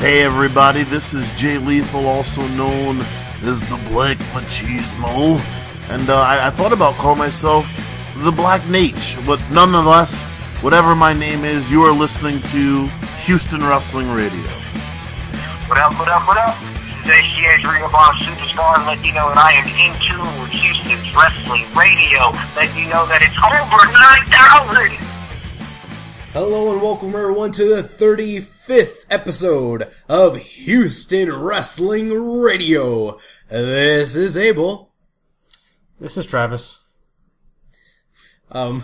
Hey everybody, this is Jay Lethal, also known as the Black Machismo, and I thought about calling myself the Black Nate, but nonetheless, whatever my name is, you are listening to Houston Wrestling Radio. What up, what up, what up? This is HGA's Ring of Honor Superstar, let you know that I am in tune with Houston's Wrestling Radio, let you know that it's over 9,000! Hello and welcome everyone to the 35th episode of Houston Wrestling Radio. This is Abel. This is Travis. Alright,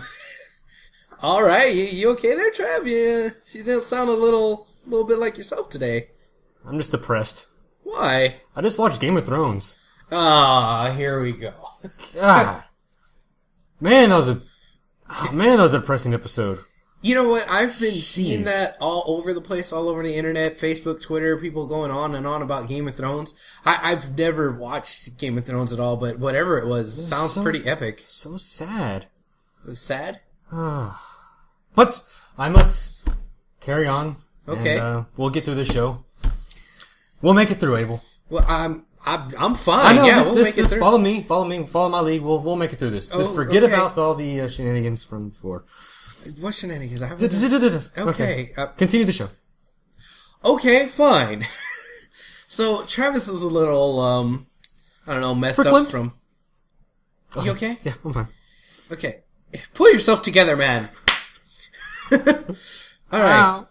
you okay there, Trav? You didn't sound a little bit like yourself today. I'm just depressed. Why? I just watched Game of Thrones. Here we go. God. Man, that was a depressing episode. You know what? I've been seeing that all over the place, all over the internet, Facebook, Twitter, people going on and on about Game of Thrones. I've never watched Game of Thrones at all, but whatever it was sounds pretty epic. So sad. It was sad? But I must carry on. Okay. And, we'll get through this show. We'll make it through, Abel. Well, I'm fine. I know, yeah, we'll make it through. Follow me, follow my lead. We'll make it through this. Just forget about all the shenanigans from before. What shenanigans? Okay. Continue the show. Okay, fine. So, Travis is a little, messed up from... You okay? Yeah, I'm fine. Okay. Pull yourself together, man. Alright.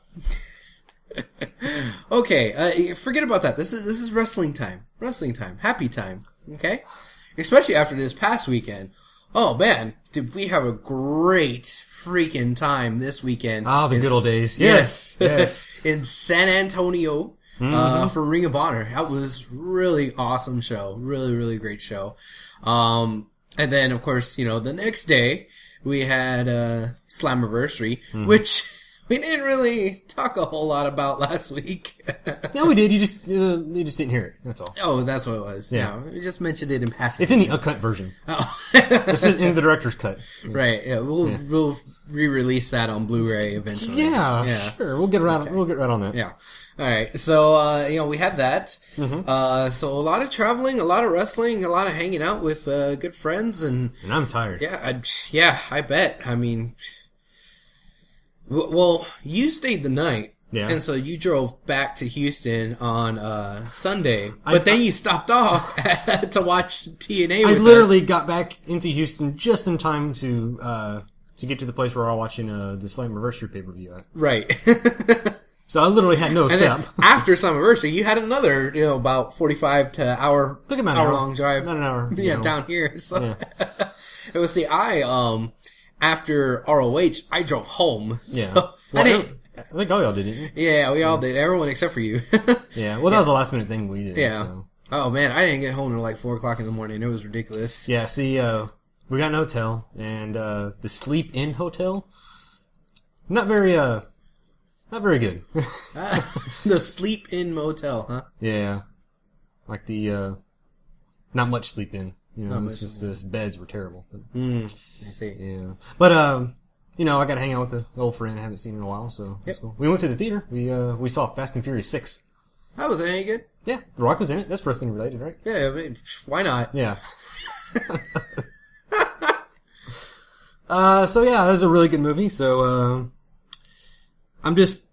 Okay, forget about that. This is wrestling time. Wrestling time. Happy time. Okay? Especially after this past weekend. Oh, man. Did we have a great freaking time this weekend. The good old days. Yes. In San Antonio, for Ring of Honor. That was really awesome show. Really, really great show. And then, of course, the next day, we had, Slammiversary, which we didn't really talk a whole lot about last week. No, we did. You just didn't hear it. That's all. Oh, that's what it was. Yeah. We just mentioned it in passing. It's in the uncut version. Oh. It's in the director's cut. Right. Yeah. We'll re-release that on Blu-ray eventually. Yeah. Sure. We'll get right on that. Yeah. All right. So, we had that. Mm-hmm. So a lot of traveling, a lot of wrestling, a lot of hanging out with good friends, and I'm tired. Yeah. I bet. I mean, well, you stayed the night. Yeah. And so you drove back to Houston on Sunday, but then you stopped off to watch TNA with us. I literally got back into Houston just in time to get to the place where we're all watching the Slammiversary pay-per-view at. Right. So I literally had no step. After Slammiversary, you had another, about 45 to hour long drive. Not an hour. Yeah, down here. So it was after ROH, I drove home. Yeah. So I think all y'all did, didn't you? Yeah, we all did. Everyone except for you. Yeah. Well, that was the last minute thing we did. Yeah. So. Oh man, I didn't get home until like 4 o'clock in the morning. It was ridiculous. Yeah. See, we got an hotel, and the Sleep Inn Hotel, not very good. The Sleep Inn Motel, huh? Yeah. Like the not much sleep in. It's just the beds were terrible. But, I see. Yeah. But I got to hang out with an old friend I haven't seen in a while, so that's cool. We went to the theater. We saw Fast and Furious 6. That was any good? Yeah, The Rock was in it. That's wrestling related, right? Yeah, I mean, why not? Yeah. So yeah, that was a really good movie. So I'm just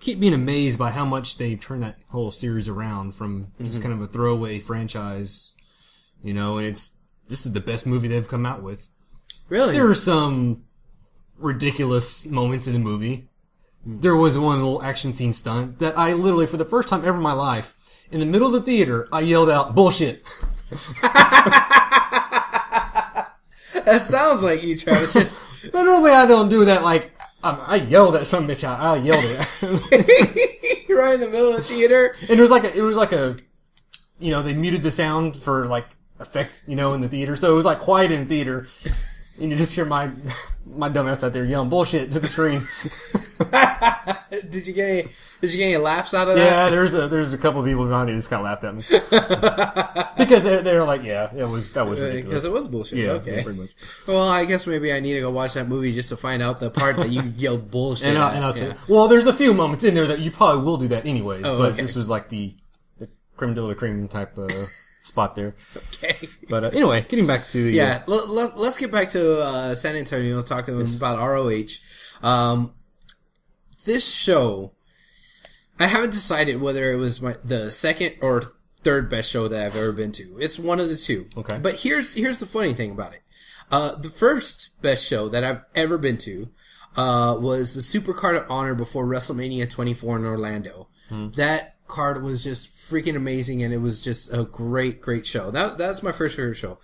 keep being amazed by how much they've turned that whole series around from just kind of a throwaway franchise, and this is the best movie they've come out with. Really? There are some ridiculous moments in the movie. There was one little action scene stunt that I literally, for the first time ever in my life, in the middle of the theater, I yelled out, "Bullshit." That sounds like you, Travis. But normally I don't do that. Like, I yelled at some bitch out. I yelled it. You're right in the middle of the theater. And it was like a, they muted the sound for like effect, in the theater. So it was like quiet in the theater. And you just hear my dumbass out there yelling bullshit to the screen. Did you get any Did you get any laughs out of that? Yeah, there's a couple of people behind me that just kind of laughed at me because they're like, yeah, that was ridiculous. Because it was bullshit. Yeah, Okay. pretty much. Well, I guess maybe I need to go watch that movie just to find out the part that you yelled bullshit. And I'll tell you. Well, there's a few moments in there that you probably will do that anyways, but this was like the creme de la creme type spot there. Okay. But anyway, getting back to the... Yeah, let's get back to San Antonio, talking about ROH. This show, I haven't decided whether it was the second or third best show that I've ever been to. It's one of the two. Okay. But here's the funny thing about it. The first best show that I've ever been to was the Super Card of Honor before WrestleMania 24 in Orlando. That card was just freaking amazing, and it was just a great show. That's my first favorite show.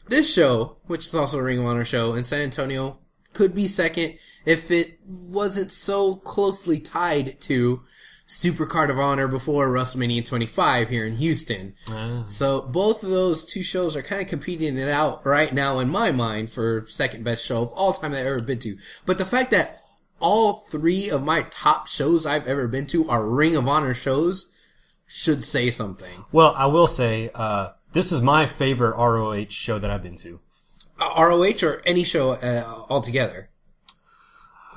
This show, which is also a Ring of Honor show in San Antonio, could be second if it wasn't so closely tied to Super Card of Honor before WrestleMania 25 here in Houston. So both of those two shows are kind of competing it out right now in my mind for second best show of all time that I've ever been to. But the fact that all three of my top shows I've ever been to are Ring of Honor shows should say something. Well, I will say, this is my favorite ROH show that I've been to. ROH or any show altogether?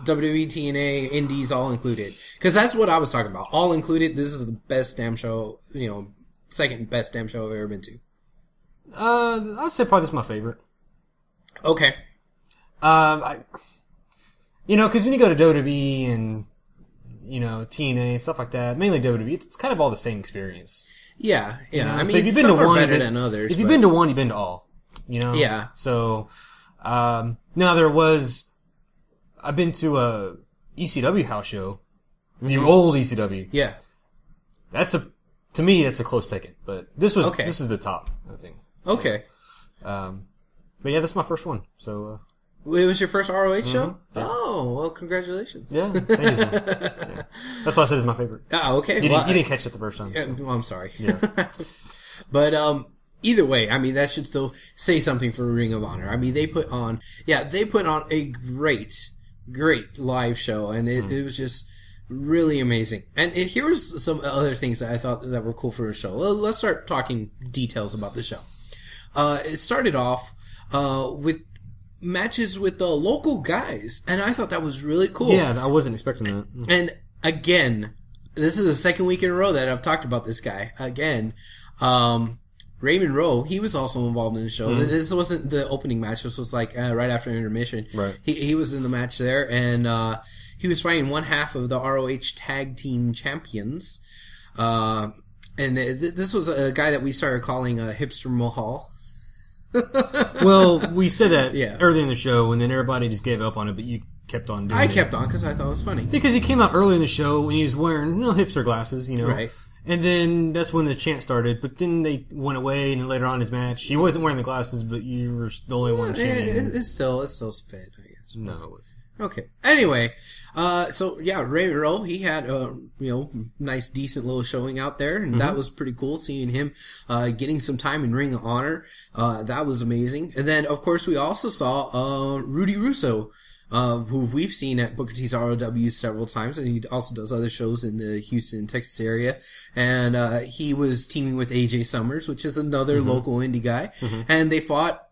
WWE, TNA, Indies, all included. Because that's what I was talking about. All included, this is the best damn show, second best damn show I've ever been to. I'd say probably this is my favorite. Okay. Because when you go to WWE and, TNA, stuff like that, mainly WWE, it's kind of all the same experience. Yeah. I mean, so if you've been some to one, are better than others. If you've been to one, you've been to all. Yeah. So, now I've been to a ECW house show, the old ECW. Yeah. To me, that's a close second, but this is the top, I think. Okay. But yeah, that's my first one, so, It was your first ROH show? Yeah. Oh, well, congratulations. Yeah, thank you, sir. Yeah. That's why I said it's my favorite. Oh, okay. You didn't catch it the first time. So. Well, I'm sorry. Yes. But, either way, I mean, that should still say something for Ring of Honor. I mean, they put on a great live show, and it was just really amazing. And here was some other things that I thought that were cool for the show. Well, let's start talking details about the show. It started off, with matches with the local guys, and I thought that was really cool. Yeah, I wasn't expecting that. And again, this is the second week in a row that I've talked about this guy. Again, Raymond Rowe, he was also involved in the show. This wasn't the opening match. This was like right after intermission. Right. He was in the match there, and he was fighting one half of the ROH Tag Team Champions. And this was a guy that we started calling Hipster Mahal. Well, we said that Yeah. earlier in the show, and then everybody just gave up on it, but you kept on doing it. I kept on because I thought it was funny. Because he came out early in the show when he was wearing hipster glasses, Right. And then that's when the chant started, but then they went away, and then later on in his match, he wasn't wearing the glasses, but you were the only one chanting. It's still fit, I guess. No, it wasn't. Okay. Anyway, so yeah, Raymond Rowe, he had a nice, decent little showing out there, and that was pretty cool. Seeing him getting some time in Ring of Honor, that was amazing. And then, of course, we also saw Rudy Russo, who we've seen at Booker T's ROW several times, and he also does other shows in the Houston, Texas area. And he was teaming with AJ Summers, which is another local indie guy, and they fought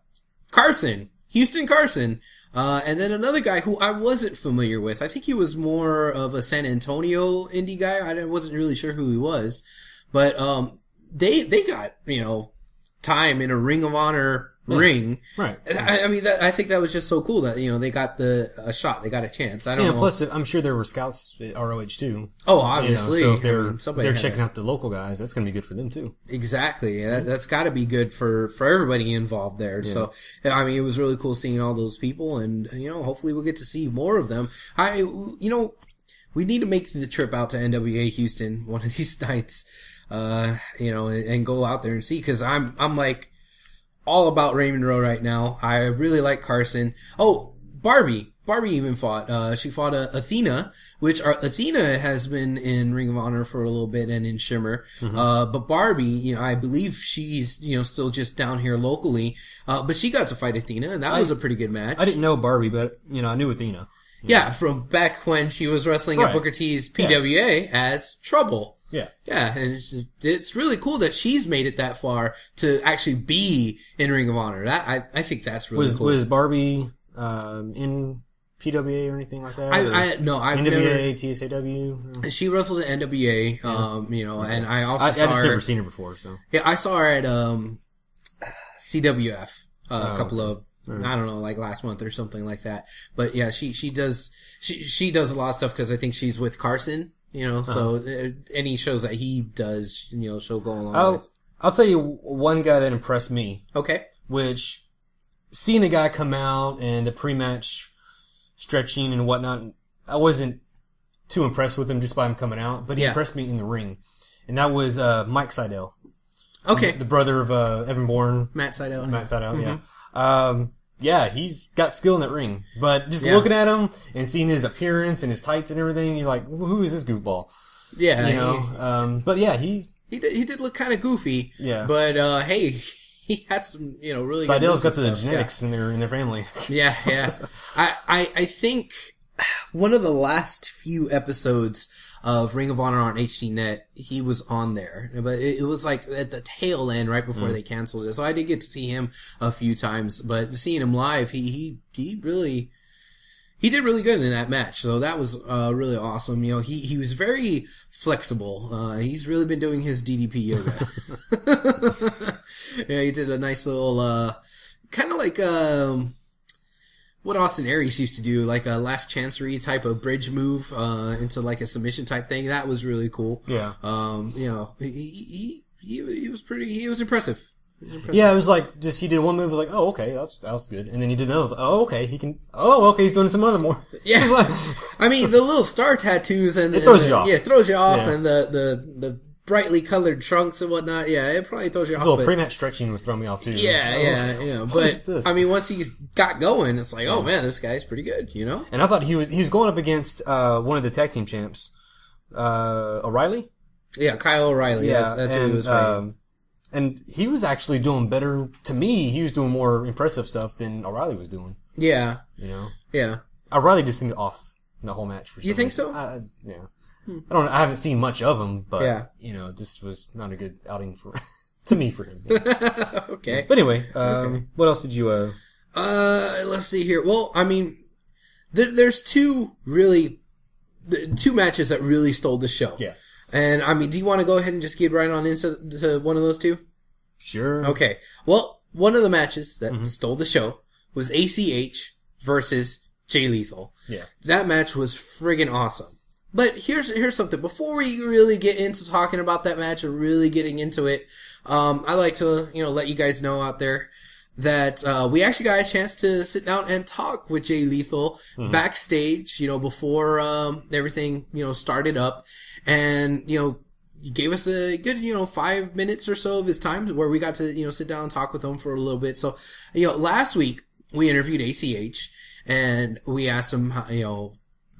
Houston Carson. And then another guy who I wasn't familiar with. I think he was more of a San Antonio indie guy. I wasn't really sure who he was. But, they got, time in a Ring of Honor ring. Right. I mean, I think that was just so cool that, they got a shot. They got a chance. I don't know. Plus, I'm sure there were scouts at ROH too. Oh, obviously. So if they're checking out the local guys, that's going to be good for them too. Exactly. That's got to be good for everybody involved there. Yeah. So, I mean, it was really cool seeing all those people, and, hopefully we'll get to see more of them. We need to make the trip out to NWA Houston one of these nights, and go out there and see, because I'm like all about Raymond Rowe right now. I really like Carson. Oh, Barbie even fought. She fought Athena, which Athena has been in Ring of Honor for a little bit and in Shimmer. But Barbie, I believe she's, still just down here locally. But she got to fight Athena, and that was a pretty good match. I didn't know Barbie, but, I knew Athena. Yeah, from back when she was wrestling at Booker T's PWA as Trouble. Yeah. Yeah, and it's really cool that she's made it that far to actually be in Ring of Honor. I think that's really cool. Was Barbie in PWA or anything like that? No, I've NWA, TSAW? She wrestled at NWA, and I also saw her. I just never seen her before, so. Yeah, I saw her at CWF a couple of, I don't know, like last month or something like that. But yeah, she does a lot of stuff because I think she's with Carson, so any shows that he does, she'll go along with. I'll tell you one guy that impressed me. Okay. Which, seeing the guy come out and the pre-match stretching and whatnot, I wasn't too impressed with him just by him coming out, but he impressed me in the ring. And that was Mike Seidel. Okay. The brother of Evan Bourne. Matt Seidel, yeah. Yeah, he's got skill in that ring. But just looking at him and seeing his appearance and his tights and everything, you're like, who is this goofball? Yeah. But yeah, he did look kind of goofy. Yeah. But, hey, he had some, really Seidel's good got the genetics in their family. Yeah, yeah. I think one of the last few episodes of Ring of Honor on HDNet, he was on there, but it was like at the tail end right before they canceled it. So I did get to see him a few times, but seeing him live, he did really good in that match. So that was really awesome. He was very flexible. He's really been doing his DDP yoga. Yeah, he did a nice little kind of like what Austin Aries used to do, like a last chancery type of bridge move into like a submission type thing. That was really cool. Yeah. He was impressive. Yeah, it was like just he did one move. It was like, oh, okay, that was good, and then he did another. Like, oh, okay, he's doing some other more. Yeah, like, I mean the little star tattoos and it throws you off. Yeah, it throws you off, and the brightly colored trunks and whatnot. Yeah, it probably throws you off. A little pre-match stretching was throwing me off too. Yeah, But I mean, once he got going, it's like, oh man, this guy's pretty good, And I thought he was going up against one of the tag team champs, O'Reilly. Yeah, Kyle O'Reilly. Yeah, that's who he was fighting. And he was actually doing better, to me, he was doing more impressive stuff than O'Reilly was doing. Yeah. Yeah. O'Reilly just seemed off the whole match for some You think reason. so? Yeah. I haven't seen much of him, but, this was not a good outing to me for him. Yeah. Okay. But anyway, what else did you, let's see here. Well, I mean, there's two matches that really stole the show. Yeah. And, I mean, do you want to go ahead and just get right on into one of those two? Sure. Okay. Well, one of the matches that stole the show was ACH versus Jay Lethal. Yeah. That match was friggin' awesome. But here's something. Before we really get into talking about that match and really getting into it, I like to, let you guys know out there that we actually got a chance to sit down and talk with Jay Lethal backstage, before everything, started up. And, he gave us a good, 5 minutes or so of his time where we got to, sit down and talk with him for a little bit. So, last week we interviewed ACH and we asked him,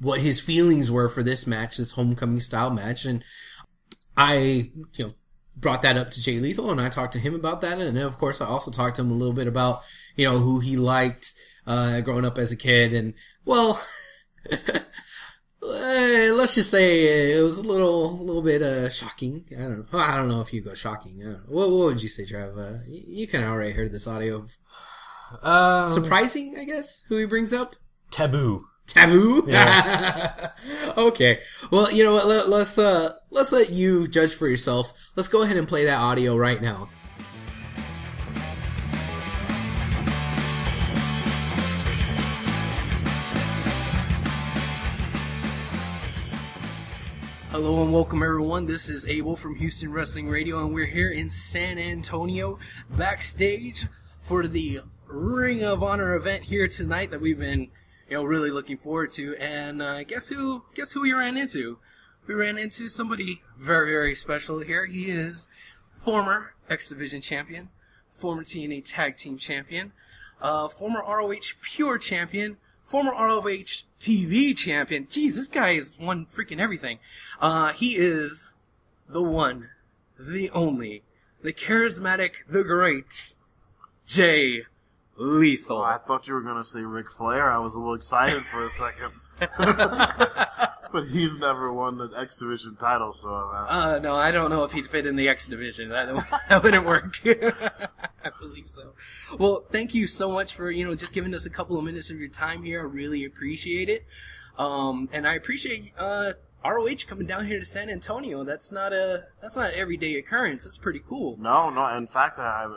what his feelings were for this match, this homecoming style match. And I, brought that up to Jay Lethal and I talked to him about that. And then, of course, I also talked to him a little bit about, who he liked, growing up as a kid. And, well, let's just say it was a little bit shocking. I don't know if you go shocking. I don't know. What would you say, Trav? You kind of already heard this audio. Surprising, I guess. Who he brings up? Taboo. Yeah. Okay. Well, you know what? Let's let you judge for yourself. Let's go ahead and play that audio right now. Hello and welcome everyone. This is Abel from Houston Wrestling Radio and we're here in San Antonio backstage for the Ring of Honor event here tonight that we've been, really looking forward to. And guess who we ran into? We ran into somebody very, very special here. He is former X Division champion, former TNA Tag Team champion, former ROH Pure champion, former ROH TV champion. Jeez, this guy has won freaking everything. He is the one, the only, the charismatic, the great, Jay Lethal. Oh, I thought you were going to say Ric Flair. I was a little excited for a second. But he's never won the X Division title, so... No, I don't know if he'd fit in the X Division. That wouldn't work. I believe so. Well, thank you so much for, just giving us a couple of minutes of your time here. I really appreciate it. And I appreciate ROH coming down here to San Antonio. That's not an everyday occurrence. That's pretty cool. No. In fact, I've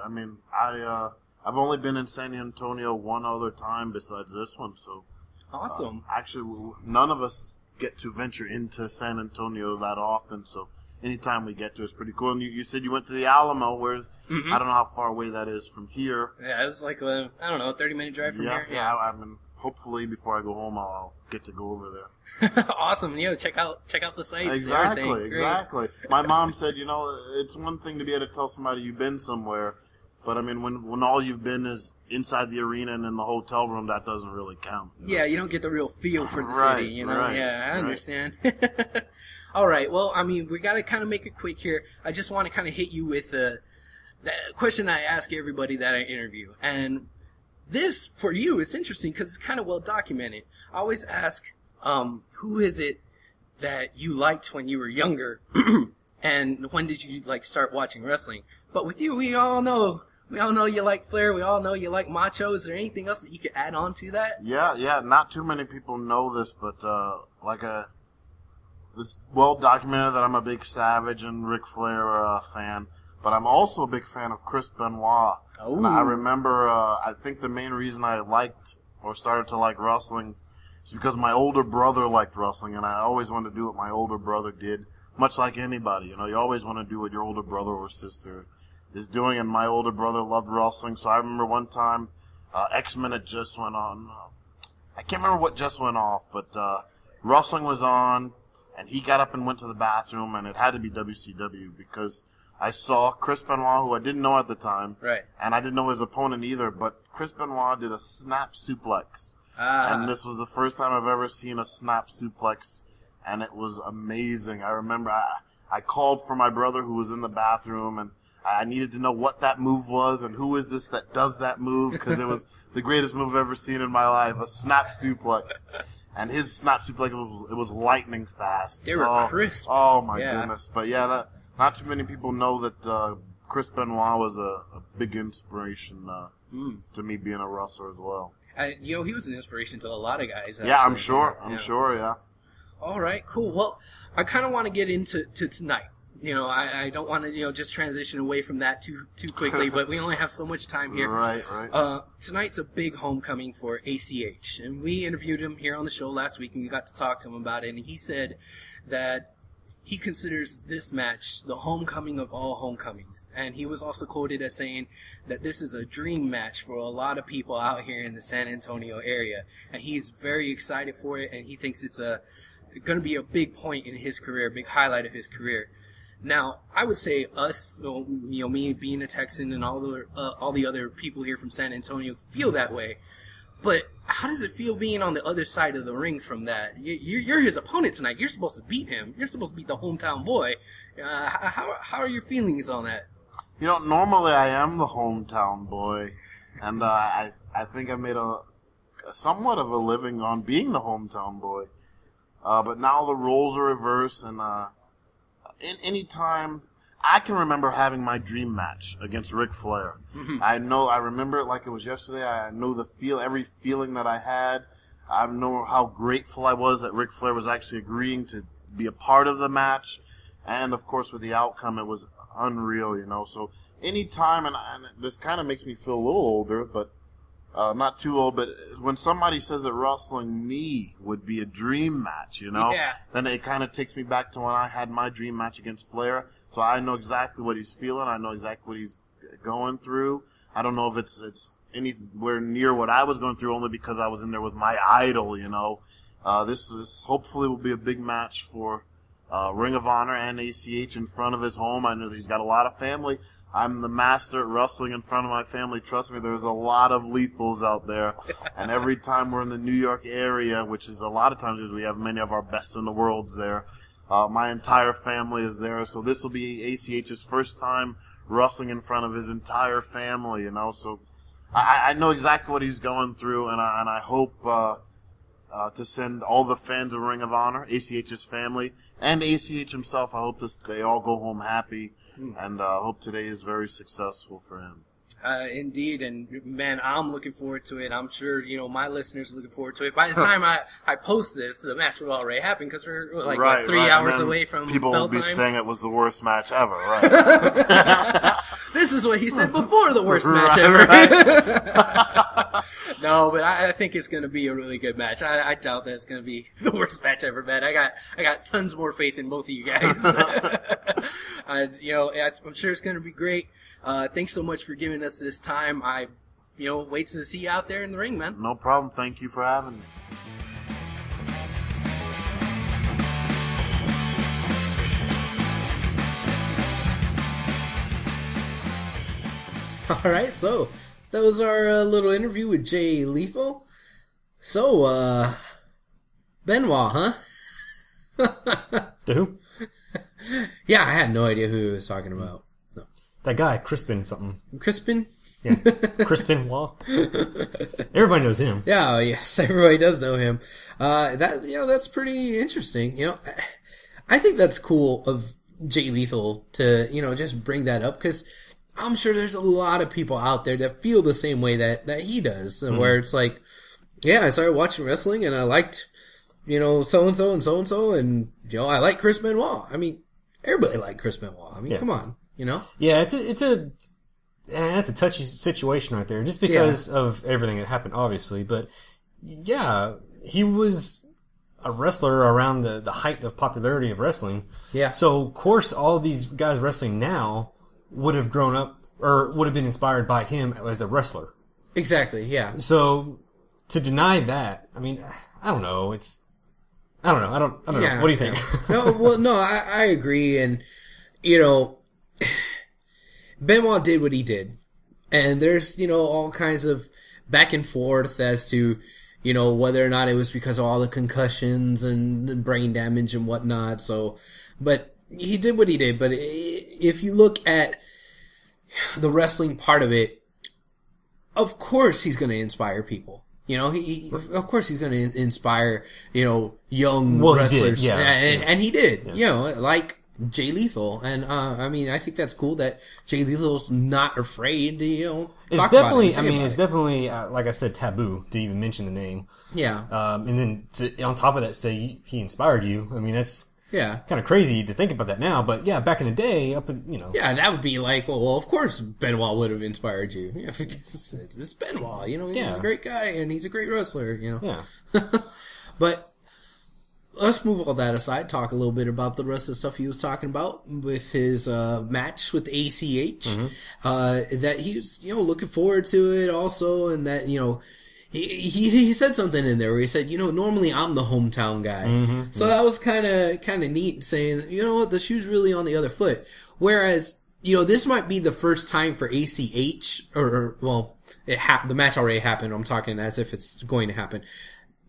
only been in San Antonio one other time besides this one, so... Awesome. Actually, none of us get to venture into San Antonio that often, so anytime we get to it's pretty cool. And you said you went to the Alamo, where I don't know how far away that is from here. Yeah, it was like a 30-minute drive from here. Yeah. I mean, hopefully before I go home, I'll get to go over there. Awesome. Check out the sites. Exactly. My mom said, it's one thing to be able to tell somebody you've been somewhere, but I mean, when all you've been is inside the arena and in the hotel room, that doesn't really count. Yeah, you don't get the real feel for the city, Right, yeah, I understand. All right, well, I mean, we got to kind of make it quick here. I just want to kind of hit you with the question I ask everybody that I interview. And this, for you, it's interesting because it's kind of well documented. I always ask, who is it that you liked when you were younger? And when did you start watching wrestling? But with you, we all know you like Flair. We all know you like Macho. Is there anything else that you could add on to that? Yeah. Not too many people know this, but it's well documented that I'm a big Savage and Ric Flair fan. But I'm also a big fan of Chris Benoit. Oh. And I remember, I think the main reason I liked or started to like wrestling is because my older brother liked wrestling, and I always wanted to do what my older brother did. Much like anybody, you always want to do what your older brother or sister is doing, and my older brother loved wrestling, so I remember one time X-Men had just went on. I can't remember what just went off, but wrestling was on, and he got up and went to the bathroom, and it had to be WCW, because I saw Chris Benoit, who I didn't know at the time, right, and I didn't know his opponent either, but Chris Benoit did a snap suplex, and this was the first time I've ever seen a snap suplex, and it was amazing. I remember I called for my brother who was in the bathroom, and I needed to know what that move was and who is this that does that move, because it was the greatest move I've ever seen in my life, a snap suplex. And his snap suplex, it was lightning fast. They were crisp. Oh, my goodness. But yeah, not too many people know that Chris Benoit was a big inspiration to me being a wrestler as well. He was an inspiration to a lot of guys. Actually. Yeah, I'm sure. I'm sure, yeah. All right, cool. Well, I kind of want to get into tonight. I don't want to, just transition away from that too quickly, but we only have so much time here. Right. Tonight's a big homecoming for ACH, and we interviewed him here on the show last week, and we got to talk to him about it, and he said that he considers this match the homecoming of all homecomings, and he was also quoted as saying that this is a dream match for a lot of people out here in the San Antonio area, and he's very excited for it, and he thinks it's going to be a big point in his career, a big highlight of his career. Now, I would say us, me being a Texan and all the other people here from San Antonio feel that way. But how does it feel being on the other side of the ring from that? You're his opponent tonight. You're supposed to beat him. You're supposed to beat the hometown boy. How are your feelings on that? Normally I am the hometown boy, and I think I made a somewhat of a living on being the hometown boy. But now the roles are reversed, and in any time, I can remember having my dream match against Ric Flair. Mm-hmm. I remember it like it was yesterday. I know every feeling that I had. I know how grateful I was that Ric Flair was actually agreeing to be a part of the match. And, of course, with the outcome, it was unreal, So any time, and this kind of makes me feel a little older, but not too old, but when somebody says that wrestling me would be a dream match, then it kind of takes me back to when I had my dream match against Flair. So I know exactly what he's feeling. I know exactly what he's going through. I don't know if it's anywhere near what I was going through, only because I was in there with my idol, This hopefully will be a big match for Ring of Honor and ACH in front of his home. I know that he's got a lot of family. I'm the master at wrestling in front of my family. Trust me, there's a lot of lethals out there. And every time we're in the New York area, which is a lot of times because we have many of our best in the worlds there, my entire family is there. So this will be ACH's first time wrestling in front of his entire family, So I know exactly what he's going through, and I hope to send all the fans of Ring of Honor, ACH's family, and ACH himself. I hope they all go home happy, and hope today is very successful for him. Indeed, and man, I'm looking forward to it. I'm sure, my listeners are looking forward to it. By the time I post this, the match will already happen because we're like 3 hours away from people bell will be time. saying it was the worst match ever, right? This is what he said before the worst match ever. No, but I think it's going to be a really good match. I doubt that it's going to be the worst match ever, man. I got tons more faith in both of you guys. I'm sure it's going to be great. Thanks so much for giving us this time. I wait to see you out there in the ring, man. No problem. Thank you for having me. All right, so that was our little interview with Jay Lethal. So, Benoit, huh? The who? Yeah, I had no idea who he was talking about. No. That guy, Crispin something. Crispin? Yeah, Crispin Wall. Everybody knows him. Yeah, yes, everybody does know him. That's pretty interesting. I think that's cool of Jay Lethal to, just bring that up because I'm sure there's a lot of people out there that feel the same way that he does, where it's like, yeah, I started watching wrestling and I liked, so-and-so and so-and-so, and, I like Chris Benoit. I mean, everybody liked Chris Benoit. I mean, come on, Yeah, it's a touchy situation right there, just because of everything that happened, obviously. But yeah, he was a wrestler around the height of popularity of wrestling. Yeah. So of course, all these guys wrestling now would have grown up or would have been inspired by him as a wrestler. Exactly. Yeah. So to deny that, I mean, I don't know. I don't know. What do you think? No, I agree, and Benoit did what he did. And there's, all kinds of back and forth as to, whether or not it was because of all the concussions and the brain damage and whatnot. So, but he did what he did. But if you look at the wrestling part of it, of course he's going to inspire people. Of course he's going to inspire, young wrestlers. He did, and he did, like Jay Lethal. And, I think that's cool that Jay Lethal's not afraid to, it's definitely, like I said, taboo to even mention the name. Yeah. And then on top of that, say he inspired you. I mean, that's kind of crazy to think about that now. But yeah, back in the day, Yeah, that would be like, well, of course Benoit would have inspired you. Yeah, because it's Benoit, he's a great guy and he's a great wrestler, Yeah. But let's move all that aside, talk a little bit about the rest of the stuff he was talking about with his match with ACH. That he was, looking forward to it also, and that, he said something in there where he said, normally I'm the hometown guy. So that was kind of neat, saying, the shoe's really on the other foot. Whereas, this might be the first time for ACH, the match already happened. I'm talking as if it's going to happen.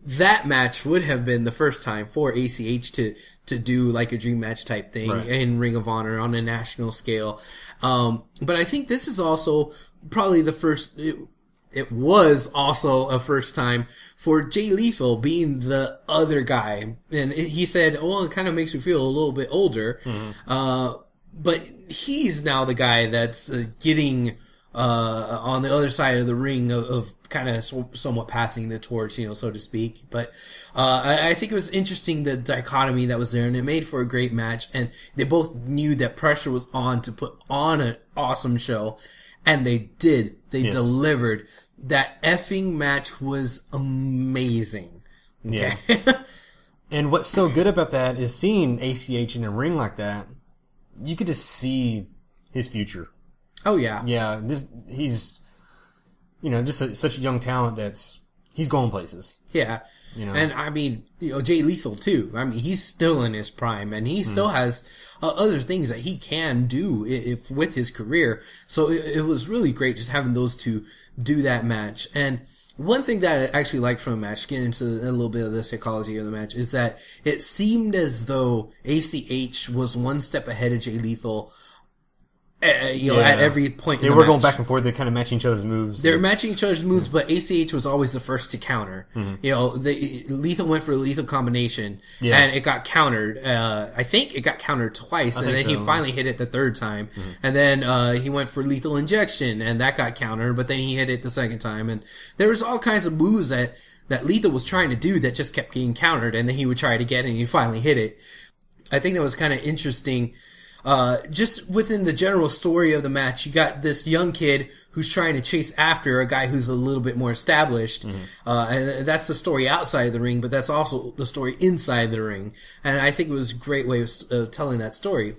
That match would have been the first time for ACH to do like a dream match type thing in Ring of Honor on a national scale. But I think this is also probably the first, it was also a first time for Jay Lethal being the other guy. And he said, it kind of makes me feel a little bit older. But he's now the guy that's getting on the other side of the ring of kind of somewhat passing the torch, so to speak. But I think it was interesting, the dichotomy that was there, and it made for a great match. And they both knew that pressure was on to put on an awesome show. And they did. They delivered. That effing match was amazing. Okay? Yeah. And what's so good about that is seeing ACH in a ring like that, you could just see his future. Oh, yeah. Yeah, he's, just such a young talent he's going places. Yeah. And Jay Lethal too. He's still in his prime, and he still has other things that he can do with his career. So it was really great just having those two do that match. And one thing that I actually liked from the match, getting into a little bit of the psychology of the match, is that it seemed as though ACH was one step ahead of Jay Lethal at every point in they the were match. going back and forth. They're kind of matching each other's moves. They were matching each other's moves, but ACH was always the first to counter. Lethal went for a lethal combination, and it got countered. I think it got countered twice, and then he finally hit it the third time. And then he went for lethal injection, and that got countered, but then he hit it the second time. And there was all kinds of moves that Lethal was trying to do that just kept getting countered, and then he would try it again, and he finally hit it. I think that was kind of interesting. Just within the general story of the match, you got this young kid who's trying to chase after a guy who's a little bit more established. And that's the story outside of the ring, but that's also the story inside the ring. And I think it was a great way of telling that story.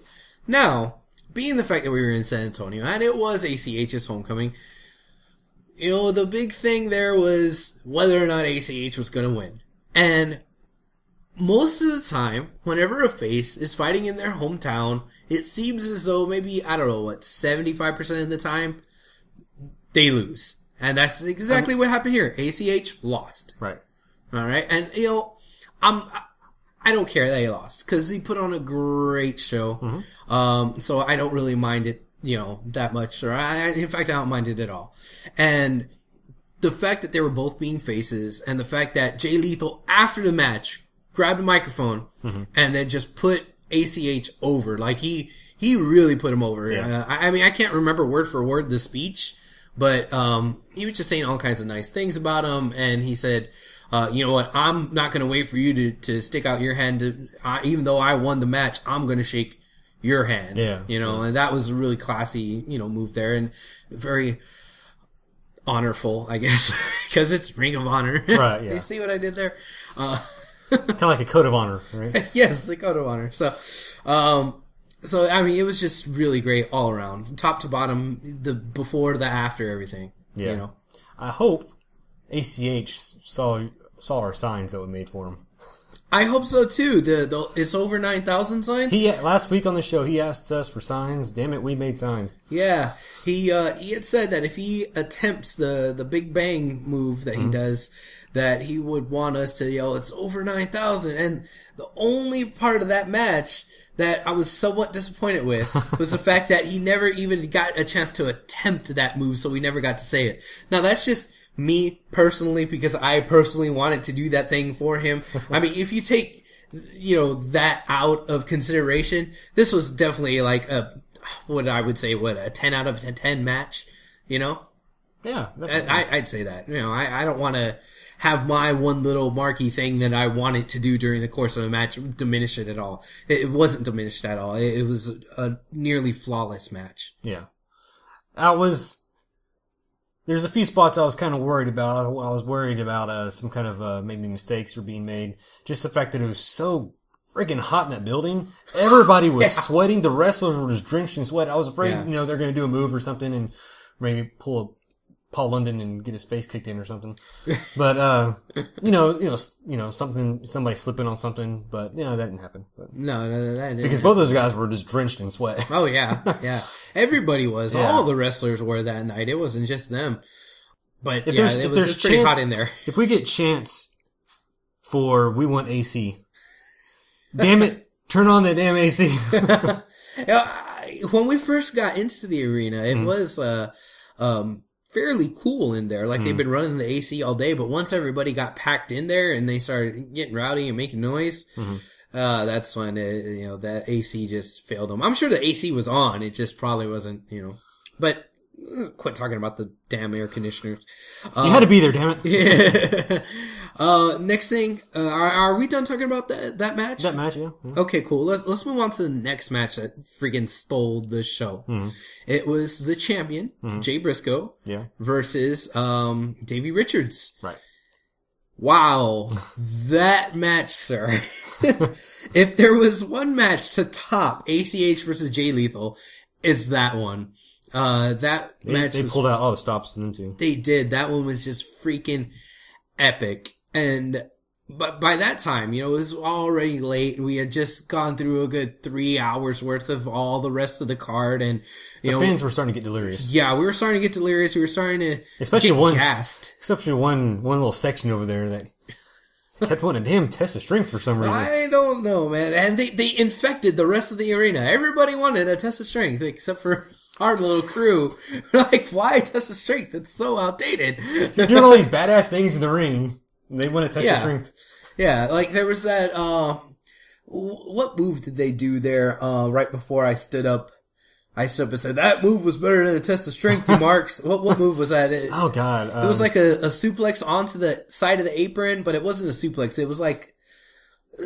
Now, being the fact that we were in San Antonio, and it was ACH's homecoming, the big thing there was whether or not ACH was going to win. And most of the time, whenever a face is fighting in their hometown, it seems as though maybe, 75% of the time, they lose. And that's exactly what happened here. ACH lost. Right. Alright? And, I don't care that he lost, because he put on a great show. So I don't really mind it, that much. In fact, I don't mind it at all. And the fact that they were both being faces, and the fact that Jay Lethal, after the match, grabbed a microphone and then just put ACH over. Like, he really put him over. Yeah. I can't remember word for word the speech, but he was just saying all kinds of nice things about him, and he said, you know what, I'm not going to wait for you to stick out your hand. Even though I won the match, I'm going to shake your hand. And that was a really classy, move there, and very honorful, I guess, because it's Ring of Honor. Right, yeah. You see what I did there? Kind of like a code of honor, right? Yes, a code of honor. So, it was just really great all around, from top to bottom, the before, the after, everything. Yeah. I hope ACH saw our signs that we made for him. I hope so too. It's over 9,000 signs. Last week on the show, he asked us for signs. Damn it, we made signs. Yeah, he had said that if he attempts the Big Bang move that he does, that he would want us to yell, "It's over 9,000." And the only part of that match that I was somewhat disappointed with was the fact that he never even got a chance to attempt that move, so we never got to say it. Now, that's just me personally, because I personally wanted to do that thing for him. If you take, that out of consideration, this was definitely like a 10 out of 10 match, Yeah. I'd say that. I don't want to have my one little marquee thing that I wanted to do during the course of a match diminish it at all. It wasn't diminished at all. It was a nearly flawless match. Yeah. There's a few spots I was kind of worried about. I was worried about some kind of maybe mistakes were being made. Just the fact that it was so freaking hot in that building. Everybody was sweating. The wrestlers were just drenched in sweat. I was afraid, they're going to do a move or something and maybe pull a Paul London and get his face kicked in or something. But, somebody slipping on something. But, that didn't happen. But, no, that didn't because both those guys were just drenched in sweat. Oh, yeah. Yeah. Everybody was. Yeah. All the wrestlers were that night. It wasn't just them. But, it was pretty hot in there. If we get chance for We Want AC, damn it, turn on that damn AC. When we first got into the arena, it was fairly cool in there. Like, they've been running the AC all day, but once everybody got packed in there and they started getting rowdy and making noise, that's when that AC just failed them. I'm sure the AC was on. It just probably wasn't, but quit talking about the damn air conditioners. You had to be there, damn it. Yeah. Next thing, are we done talking about that match? That match, yeah. Okay, cool. Let's move on to the next match that freaking stole the show. It was the champion, Jay Briscoe, versus Davey Richards. Right. Wow, that match, sir. If there was one match to top ACH versus Jay Lethal, it's that one. They pulled out all the stops in them too. They did. That one was just freaking epic. But by that time, it was already late. We had just gone through a good 3 hours worth of all the rest of the card, and the fans were starting to get delirious. Yeah, we were starting to get delirious. We were starting to especially get gassed. Especially one little section over there that kept wanting him test of strength for some reason. I don't know, man. And they infected the rest of the arena. Everybody wanted a test of strength except for our little crew. We're like, why test the strength? It's so outdated. You're doing all these badass things in the ring. And they want to test your strength. Yeah, like there was that, what move did they do there, right before I stood up? I stood up and said, that move was better than the test of strength, you marks. What move was that? Oh, God. It was like a suplex onto the side of the apron, but it wasn't a suplex. It was like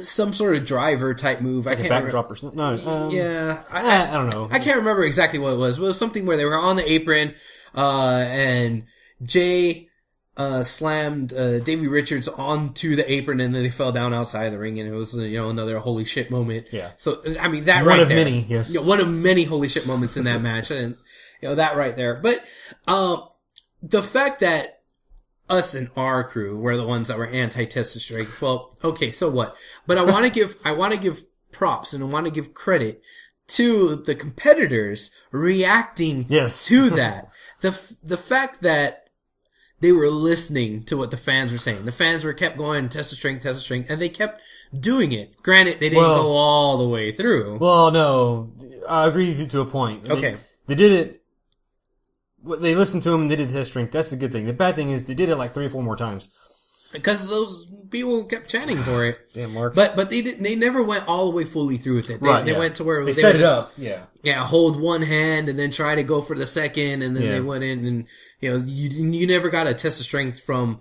some sort of driver type move. Like I can't remember. backdrop or something. No. Yeah. I don't know. I can't remember exactly what it was, but it was something where they were on the apron, and Jay slammed Davey Richards onto the apron, and then they fell down outside the ring, and it was another holy shit moment. Yeah. So I mean that one right of there, many, yes, one of many holy shit moments in that match, and that right there. But the fact that us and our crew were the ones that were anti-test of strength. Well, okay, so what? But I want to give props and I want to give credit to the competitors reacting to that. The fact that they were listening to what the fans were saying. The fans kept going, test of strength, and they kept doing it. Granted, they didn't go all the way through. Well, no, I agree with you to a point. Okay. They did it. They listened to him and they did test strength. That's the good thing. The bad thing is they did it like 3 or 4 more times. Because those people kept chanting for it. Damn, Mark. But they never went all the way fully through with it. They went to where they set it up. Yeah, hold one hand and then try to go for the second, and then they went in, and you never got a test of strength from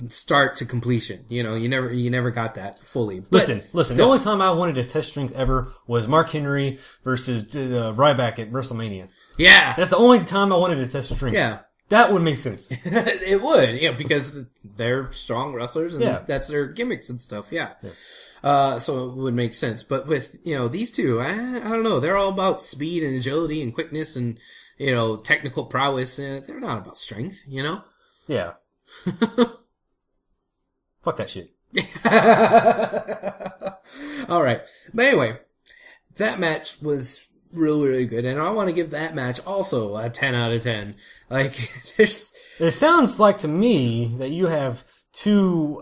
start to completion. You never got that fully. But listen. The only time I wanted to test strength ever was Mark Henry versus Ryback at WrestleMania. Yeah, that's the only time I wanted to test strength. Yeah. That would make sense. It would, because they're strong wrestlers and that's their gimmicks and stuff. Yeah. So it would make sense. But with, these two, I don't know. They're all about speed and agility and quickness and, technical prowess. They're not about strength, Yeah. Fuck that shit. All right. But anyway, that match was really, really good. And I want to give that match also a 10 out of 10. Like, It sounds like to me that you have 2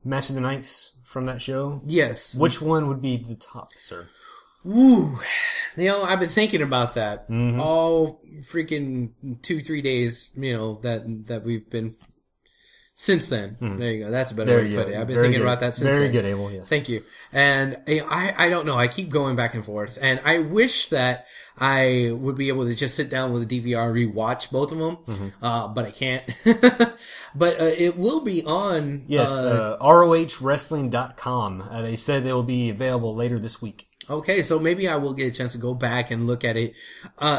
match of the nights from that show. Yes. Which one would be the top, sir? Ooh. I've been thinking about that all freaking 2-3 days, that we've been since then. There you go. That's a better way to put it. I've been thinking about that since then. Very good, Abel, yes. Thank you. And I don't know. I keep going back and forth. And I wish that I would be able to just sit down with a DVR, rewatch both of them. But I can't. But it will be on... Yes, ROHWrestling.com. They said they will be available later this week. Okay, so maybe I will get a chance to go back and look at it.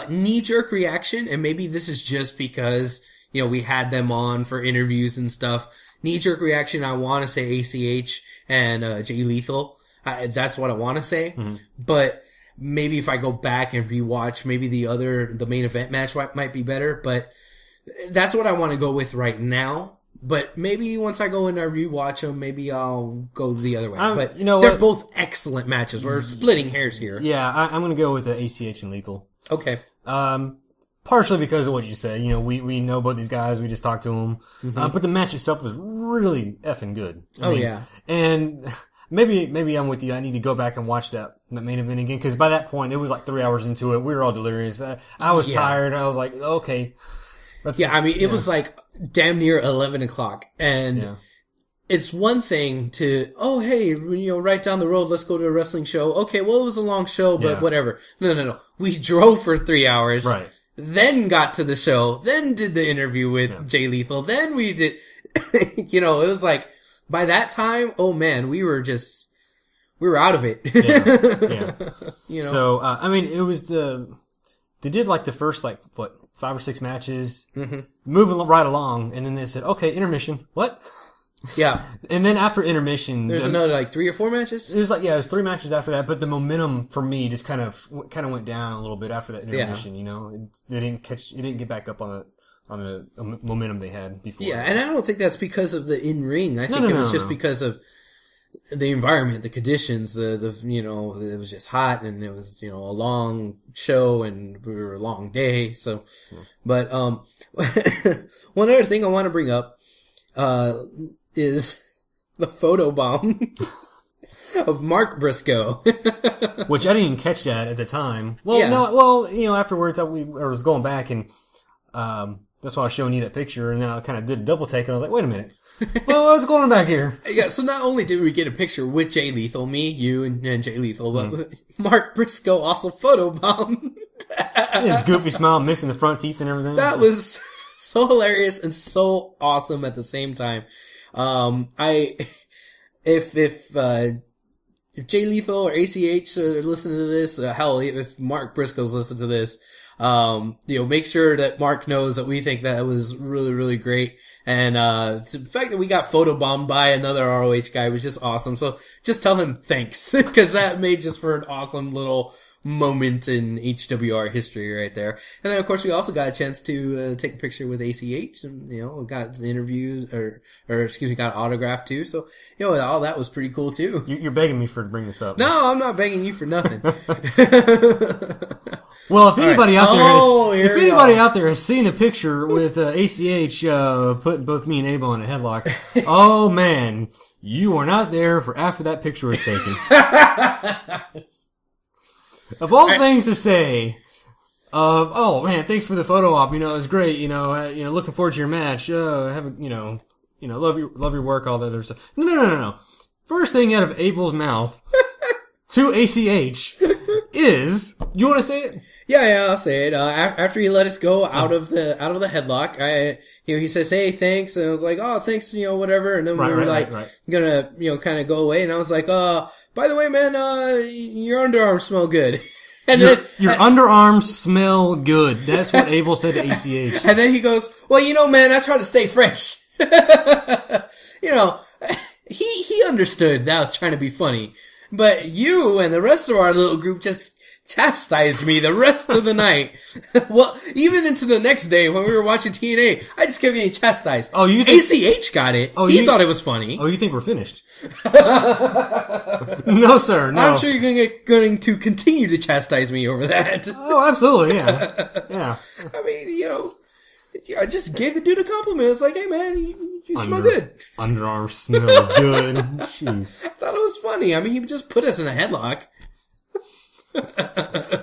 Knee-jerk reaction, and maybe this is just because... we had them on for interviews and stuff. Knee-jerk reaction, I want to say ACH and Jay Lethal. That's what I want to say. But maybe if I go back and rewatch, maybe the main event match might be better. But that's what I want to go with right now. But maybe once I go in and rewatch them, maybe I'll go the other way. But they're both excellent matches. We're splitting hairs here. Yeah, I'm going to go with the ACH and Lethal. Okay. Partially because of what you said. We know both these guys. We just talked to them. But the match itself was really effing good. I mean, yeah. And maybe I'm with you. I need to go back and watch that main event again. Because by that point, it was like 3 hours into it. We were all delirious. I was tired. I was like, okay. It was like damn near 11 o'clock. And it's one thing to, right down the road, let's go to a wrestling show. Okay, well, it was a long show, but whatever. No. We drove for 3 hours. Right. Then got to the show, then did the interview with Jay Lethal, then we did, it was like, by that time, oh man, we were out of it. So, it was they did like the first, 5 or 6 matches, moving right along, and then they said, okay, intermission. What? Yeah. And then after intermission... There's another 3 or 4 matches? It was it was 3 matches after that, but the momentum for me just kind of went down a little bit after that intermission, It didn't get back up on the momentum they had before. Yeah, and I don't think that's because of the in-ring. I think it was just because of the environment, the conditions, it was just hot and it was, a long show and we were a long day, so... But, one other thing I want to bring up, is the photo bomb. of Mark Briscoe. Which I didn't even catch that at the time. Well, Yeah. no, well, you know, afterwards I was going back and that's why I was showing you that picture, and then I kind of did a double take, and I was like, wait a minute. Well, what's going on back here? Yeah, so not only did we get a picture with Jay Lethal, me, you, and Jay Lethal, but Mark Briscoe also photobombed. His goofy smile, missing the front teeth and everything. That was so hilarious and so awesome at the same time. If Jay Lethal or ACH are listening to this, hell, if Mark Briscoe's listening to this, make sure that Mark knows that we think that was really, really great. And, the fact that we got photobombed by another ROH guy was just awesome. So just tell him thanks, cause that made just for an awesome little moment in HWR history right there. And then of course we also got a chance to, take a picture with ACH and, we got the interviews got an autograph too. So, all that was pretty cool too. You're begging me to bring this up. No, I'm not begging you for nothing. Well, if anybody out there has seen a picture with ACH putting both me and Abel in a headlock, oh man, you were not there for after that picture was taken. Of all things to say, oh man, thanks for the photo op. It was great. Looking forward to your match. Love your work, all that other stuff. No. First thing out of Abel's mouth to ACH is, you want to say it? Yeah, I'll say it. After he let us go out of the headlock, he says, "Hey, thanks," and I was like, "Oh, thanks," whatever. And then we were gonna, kind of go away, and I was like, by the way, man, your underarms smell good." And your underarms smell good. That's what Abel said to ACH. And then he goes, "Well, man, I try to stay fresh." He understood that I was trying to be funny, but you and the rest of our little group just chastised me the rest of the night. Well, even into the next day when we were watching TNA, I just kept getting chastised. Oh, you think ACH got it? He thought it was funny. Oh, you think we're finished? No, sir. No. I'm sure you're going to continue to chastise me over that. Oh, absolutely. Yeah. I mean, I just gave the dude a compliment. It's like, hey, man, you smell good. Underarms smell good. Jeez. I thought it was funny. I mean, he just put us in a headlock.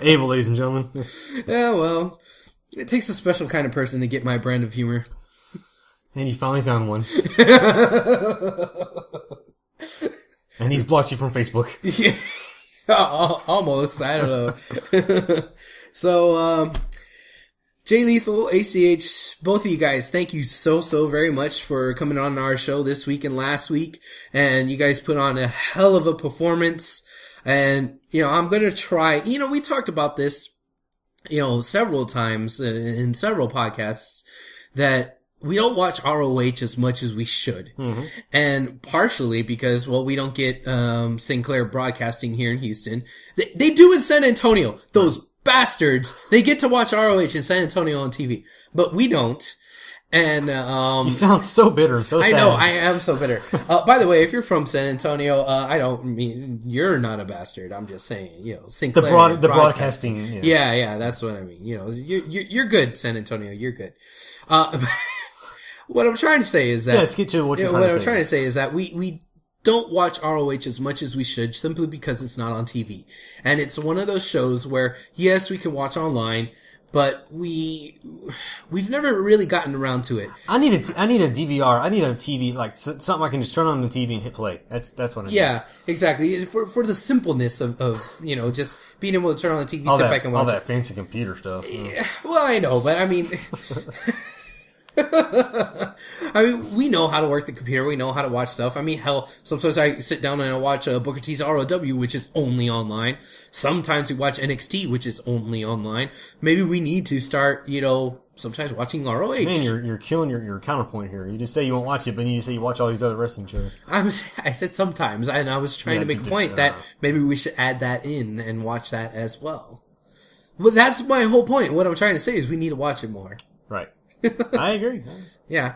Abel, ladies and gentlemen. Yeah, well, it takes a special kind of person to get my brand of humor. And you finally found one. And he's blocked you from Facebook. Yeah, almost. I don't know. So, Jay Lethal, ACH, both of you guys, thank you so very much for coming on our show this week and last week. And you guys put on a hell of a performance. And, I'm going to try, we talked about this, several times in several podcasts that we don't watch ROH as much as we should. Mm-hmm. And partially because, we don't get, Sinclair Broadcasting here in Houston. They do in San Antonio. Those bastards, they get to watch ROH in San Antonio on TV, but we don't. And, you sound so bitter, so sad. I know, I am so bitter. By the way, if you're from San Antonio, I don't mean, you're not a bastard. I'm just saying, Sinclair. The broadcasting. Yeah, that's what I mean. You're good, San Antonio. You're good. What I'm trying to say is that. Yeah, let's get to what you're trying to say. What I'm trying to say is that we don't watch ROH as much as we should simply because it's not on TV. And it's one of those shows where, yes, we can watch online, but we've never really gotten around to it. I need a DVR. I need a TV, like something I can just turn on the TV and hit play. That's what I need. Yeah, exactly. For the simpleness of just being able to turn on the TV, sit back and watch all that fancy computer stuff. Yeah, well, I know, but I mean, we know how to work the computer. We know how to watch stuff. I mean, hell, sometimes I sit down and I watch Booker T's ROW, which is only online. Sometimes we watch NXT, which is only online. Maybe we need to start, sometimes watching ROH. Man, you're killing your counterpoint here. You just say you won't watch it, but then you say you watch all these other wrestling shows. I said sometimes, and I was trying to make a point that maybe we should add that in and watch that as well. Well, that's my whole point. What I'm trying to say is we need to watch it more. Right. I agree. Yeah.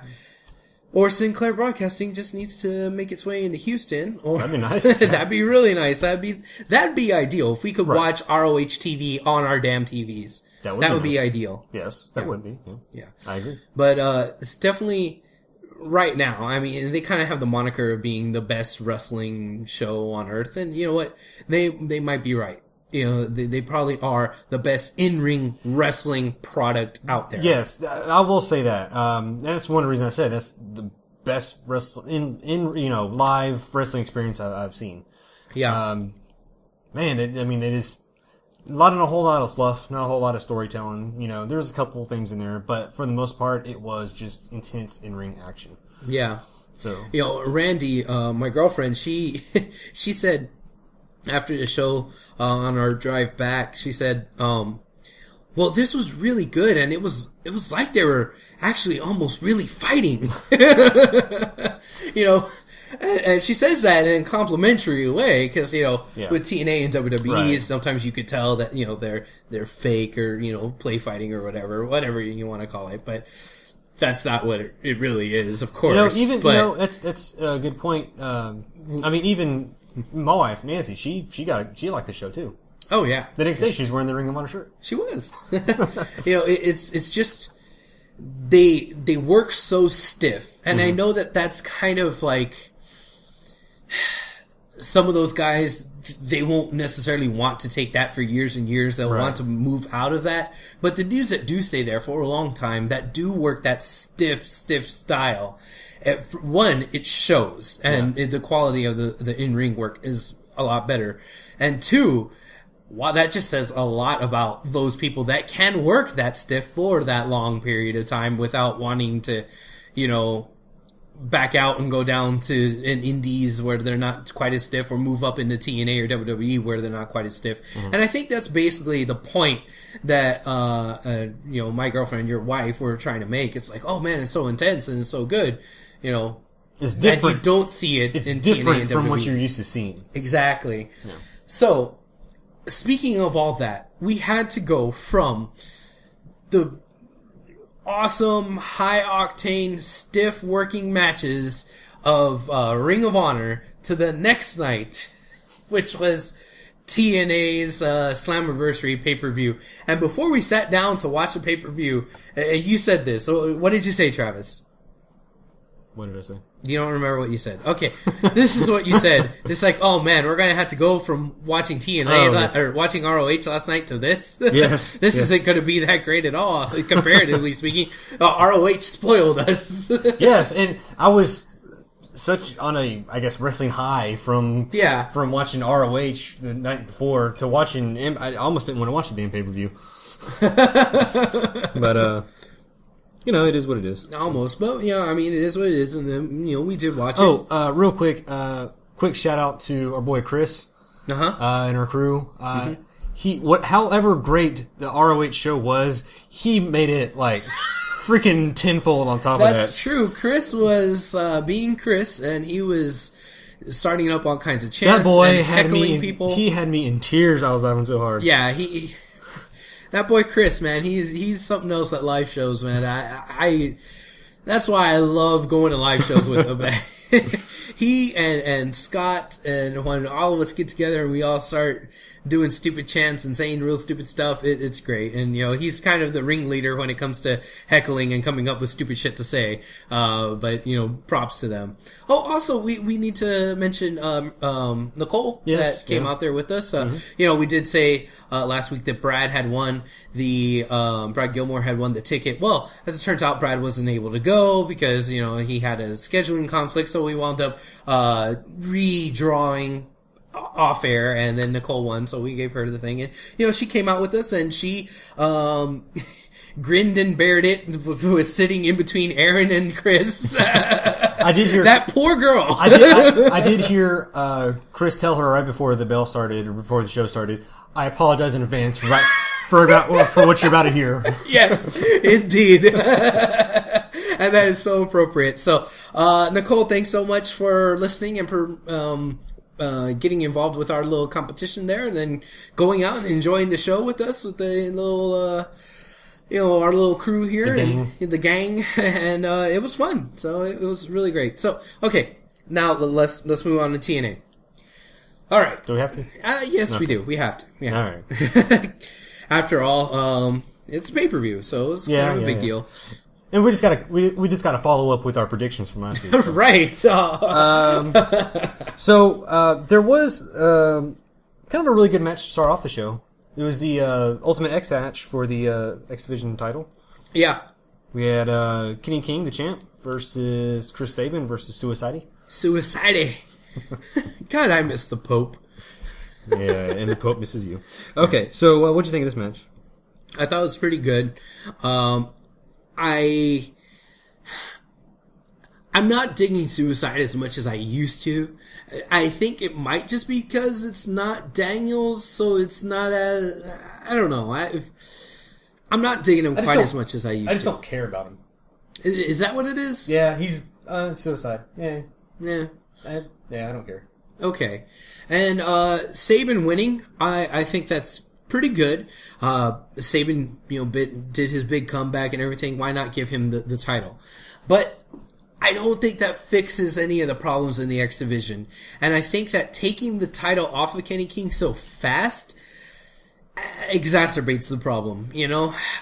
Or Sinclair Broadcasting just needs to make its way into Houston. Or that'd be nice. That'd be really nice. That'd be ideal if we could watch ROH TV on our damn TVs. That would be ideal. Yes, that would be. Yeah, yeah, I agree. But it's definitely right now, I mean, they kind of have the moniker of being the best wrestling show on earth, and you know what? They might be right. You know, they probably are the best in-ring wrestling product out there. Yes, I will say that. That's one reason I said that's the best live wrestling experience I've seen. Yeah. Man, it is not a whole lot of fluff, not a whole lot of storytelling. You know, there's a couple things in there, but for the most part, it was just intense in-ring action. Yeah. So, you know, Randy, my girlfriend, she said after the show on our drive back, she said, well, this was really good, and it was like they were actually almost really fighting. You know, and she says that in a complimentary way, because, you know, with TNA and WWE, sometimes you could tell that, you know, they're fake or, you know, play fighting or whatever you want to call it, but that's not what it really is, of course. You know, that's a good point. I mean, even my wife, Nancy, she liked the show too. Oh yeah. The next day she's wearing the Ring of Honor shirt. She was. You know, it's just they work so stiff, and I know that's kind of like some of those guys, they won't necessarily want to take that for years and years. They'll want to move out of that. But the dudes that do stay there for a long time, that do work that stiff style, one, it shows, and the quality of the in-ring work is a lot better. And two, wow, that just says a lot about those people that can work that stiff for that long period of time without wanting to, you know, back out and go down to an indies where they're not quite as stiff, or move up into TNA or WWE where they're not quite as stiff. And I think that's basically the point that, you know, my girlfriend and your wife were trying to make. It's like, oh man, it's so intense and it's so good. You know, it's different. And you don't see it in different TNA and from WWE. what you're used to seeing. Exactly. Yeah. So, speaking of all that, we had to go from the awesome, high-octane, stiff working matches of Ring of Honor to the next night, which was TNA's Slammiversary pay-per-view. And before we sat down to watch the pay-per-view, you said this. So what did you say, Travis? What did I say? You don't remember what you said. Okay, this is what you said. It's like, oh man, we're gonna have to go from watching TNA or watching ROH last night to this. Yes, this isn't gonna be that great at all, comparatively speaking. ROH spoiled us. Yes, and I was such on a, I guess, wrestling high from watching ROH the night before to watching. I almost didn't want to watch the damn pay-per-view. But you know, it is what it is. Almost, but you know, I mean, it is what it is, and then, you know, we did watch it. Oh, real quick shout out to our boy Chris, and our crew. However great the ROH show was, he made it like freaking tenfold on top of that. That's true. Chris was being Chris, and he was starting up all kinds of chants. That boy and had me. People. He had me in tears. I was laughing so hard. Yeah, that boy Chris, man, he's something else at live shows, man. I that's why I love going to live shows with him. He and Scott, and when all of us get together and we all start doing stupid chants and saying real stupid stuff, it's great. And, you know, he's kind of the ringleader when it comes to heckling and coming up with stupid shit to say. But, you know, props to them. Oh, also, we need to mention Nicole that came out there with us. You know, we did say last week that Brad had won Brad Gilmore had won the ticket. Well, as it turns out, Brad wasn't able to go because, you know, he had a scheduling conflict, so we wound up redrawing off air, and then Nicole won, so we gave her the thing. And, you know, she came out with us, and she grinned and bared it, was sitting in between Aaron and Chris. I did hear that poor girl. I did hear Chris tell her right before the bell started, or before the show started, I apologize in advance for what you're about to hear. Yes, indeed. And that is so appropriate. So, Nicole, thanks so much for listening and for getting involved with our little competition there, and then going out and enjoying the show with us with the little, you know, our little crew here, the gang, and it was fun. So it was really great. So okay, now let's move on to TNA. All right. Do we have to? Yes, we do. We have to. All right. After all, it's a pay-per-view, so it's kind of a big deal. And we just gotta follow up with our predictions from last week. So. Right. So there was kind of a really good match to start off the show. It was the Ultimate X match for the X Division title. Yeah. We had Kenny King, the champ, versus Chris Sabin versus Suicide. Suicide. God, I miss the Pope. Yeah, and the Pope misses you. Okay, so what'd you think of this match? I thought it was pretty good. I'm not digging Suicide as much as I used to. I think it might just be because it's not Daniels, so it's not as... I don't know. I'm not digging him quite as much as I used to. I just don't care about him. Is that what it is? Yeah, he's Suicide. Yeah. Yeah. I don't care. Okay. And Sabin winning, I think that's pretty good. Sabin, did his big comeback and everything. Why not give him the title? But I don't think that fixes any of the problems in the X Division. And I think that taking the title off of Kenny King so fast exacerbates the problem,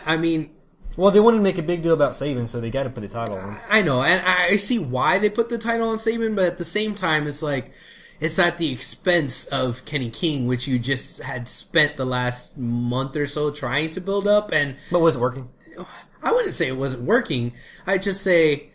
I mean... Well, they wanted to make a big deal about Sabin, so they got to put the title on. I know, and I see why they put the title on Sabin, but at the same time, it's like, it's at the expense of Kenny King, which you just had spent the last month or so trying to build up, and... But was it working? I wouldn't say it wasn't working. I wouldn't say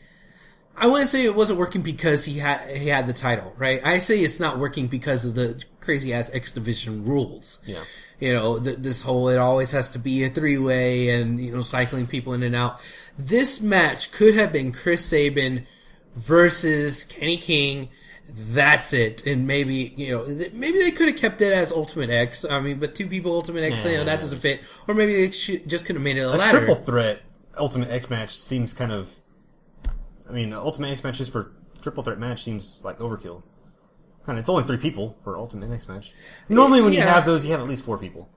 it wasn't working because he had the title, right? I say it's not working because of the crazy-ass X Division rules. Yeah. This whole, it always has to be a three-way and, cycling people in and out. This match could have been Chris Sabin versus Kenny King. That's it. And maybe they could have kept it as Ultimate X. I mean, but two people Ultimate X, that doesn't fit. Or maybe they just could have made it a ladder. Triple threat Ultimate X match seems kind of... I mean, Ultimate X matches for triple threat match seems like overkill. It's only 3 people for Ultimate X match. Normally when you have those, you have at least 4 people.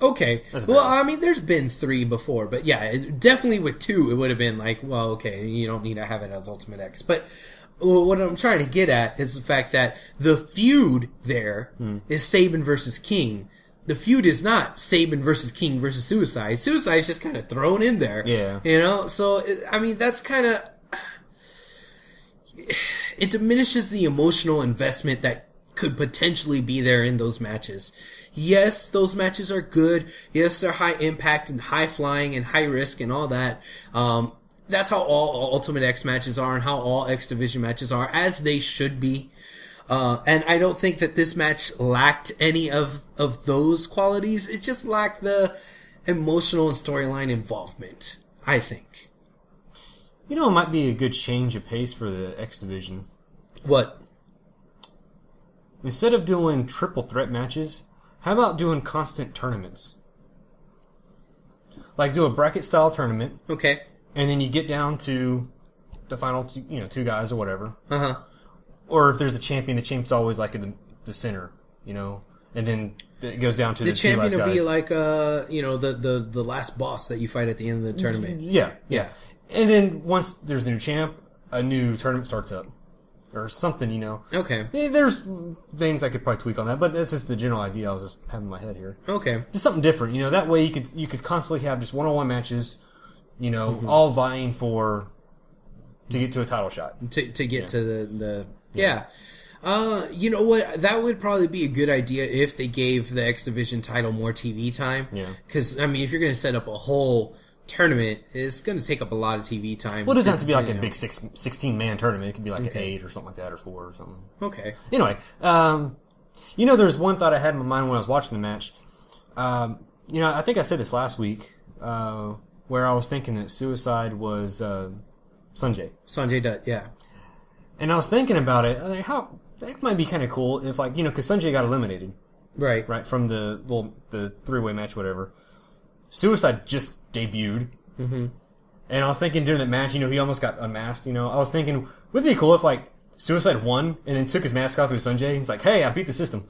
Okay. Well, I mean, there's been 3 before, but yeah, definitely with 2, it would have been like, well, okay, you don't need to have it as Ultimate X. But what I'm trying to get at is the fact that the feud there is Sabin versus King. The feud is not Sabin versus King versus Suicide. Suicide is just kind of thrown in there. Yeah. So, I mean, that's kind of... It diminishes the emotional investment that could potentially be there in those matches. Yes, those matches are good. Yes, they're high impact and high flying and high risk and all that. That's how all Ultimate X matches are and how all X Division matches are, as they should be. And I don't think that this match lacked any of those qualities. It just lacked the emotional and storyline involvement, I think. It might be a good change of pace for the X Division. What? Instead of doing triple threat matches, how about doing constant tournaments? Like do a bracket style tournament. Okay. And then you get down to the final 2 guys or whatever. Uh-huh. Or if there's a champion, the champ's always like in the center, and then it goes down to the 2 last guys. The champion will be like the last boss that you fight at the end of the tournament. Yeah. And then once there's a new champ, a new tournament starts up. Or something, Okay. There's things I could probably tweak on that, but that's just the general idea I was just having in my head here. Okay. Just something different, that way you could constantly have just one-on-one matches, all vying to get to a title shot. To get to the yeah. You know what? That would probably be a good idea if they gave the X Division title more TV time. Yeah. Because, I mean, if you're going to set up a whole tournament, it's going to take up a lot of TV time. Well, it doesn't have to be like a big 16-man tournament. It could be like an 8 or something like that, or 4 or something. Okay. Anyway, there's one thought I had in my mind when I was watching the match. I think I said this last week, where I was thinking that Suicide was Sanjay. Sanjay Dutt, yeah. And I was thinking about it. I think that might be kind of cool if, because Sanjay got eliminated. Right. From the 3-way match, whatever. Suicide just debuted. Mm-hmm. And I was thinking during that match, he almost got unmasked, I was thinking, wouldn't it be cool if, Suicide won and then took his mask off with Sanjay? He's like, hey, I beat the system.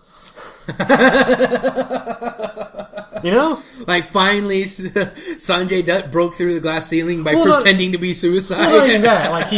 Finally, Sanjay Dutt broke through the glass ceiling by pretending to be Suicide. Well, not even that.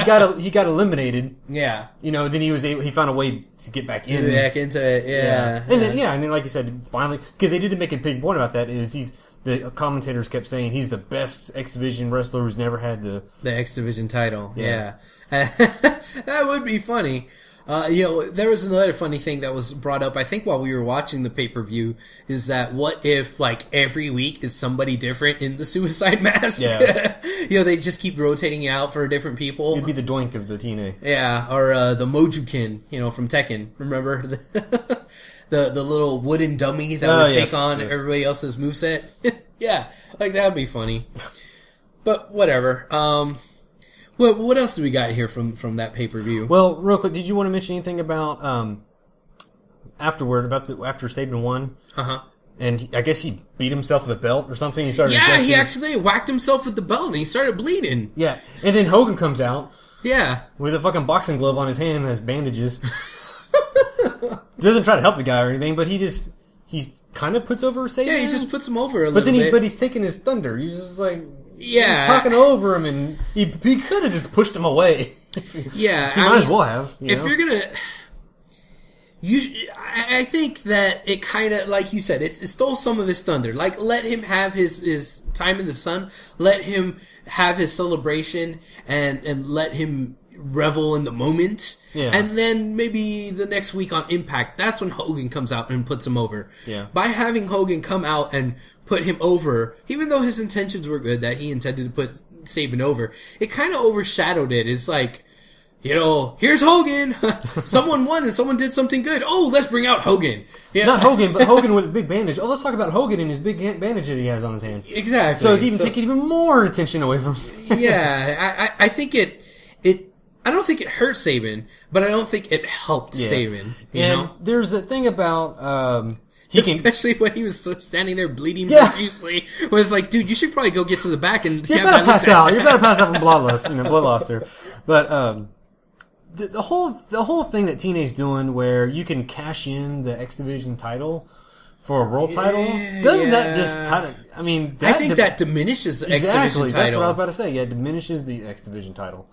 He got eliminated. Yeah. Then he found a way to get back in. Back into it, yeah. And then, like you said, finally, because they did make a big point about that, is the commentators kept saying he's the best X Division wrestler who's never had the X Division title. Yeah. That would be funny. There was another funny thing that was brought up, I think, while we were watching the pay-per-view, is that what if, like, every week is somebody different in the Suicide Mask? Yeah. They just keep rotating out for different people. You'd be the Doink of the TNA. Yeah, or the Mojukin, from Tekken. Remember? The little wooden dummy that would take on everybody else's moveset? Yeah, like, that would be funny. But, whatever. What else do we got here from that pay-per-view? Well, real quick, did you want to mention anything about after Sabin won? Uh-huh. And I guess he beat himself with a belt or something. He started. Yeah, he actually whacked himself with the belt and he started bleeding. Yeah, and then Hogan comes out. Yeah, with a fucking boxing glove on his hand and has bandages. Doesn't try to help the guy or anything, but he kind of puts over Sabin. Yeah, he just puts him over a little bit. But he's taking his thunder. He's just like. Yeah. He's talking over him, and he could have just pushed him away. Yeah. He might as well have. If you're going to... I think that it kind of, like you said, it stole some of his thunder. Like, let him have his time in the sun. Let him have his celebration, and let him revel in the moment. Yeah. And then maybe the next week on Impact, that's when Hogan comes out and puts him over. Yeah. By having Hogan come out and put him over, even though his intentions were good, that he intended to put Sabin over, it kind of overshadowed it. It's like, here's Hogan. Someone won and someone did something good. Oh, let's bring out Hogan. Yeah. Not Hogan, but Hogan with a big bandage. Oh, let's talk about Hogan and his big bandage that he has on his hand. Exactly. So it's taking even more attention away from Sabin. Yeah, I think I don't think it hurt Sabin, but I don't think it helped Sabin. You know? There's that thing about... Especially when he was standing there bleeding profusely. When it's like, dude, you should probably go get to the back and... You better pass out. You better pass out from blood loss there. But the whole thing that TNA's doing where you can cash in the X Division title for a world title, doesn't that just... I mean... I think that diminishes the X Division title. Exactly, that's what I was about to say. Yeah, it diminishes the X Division title.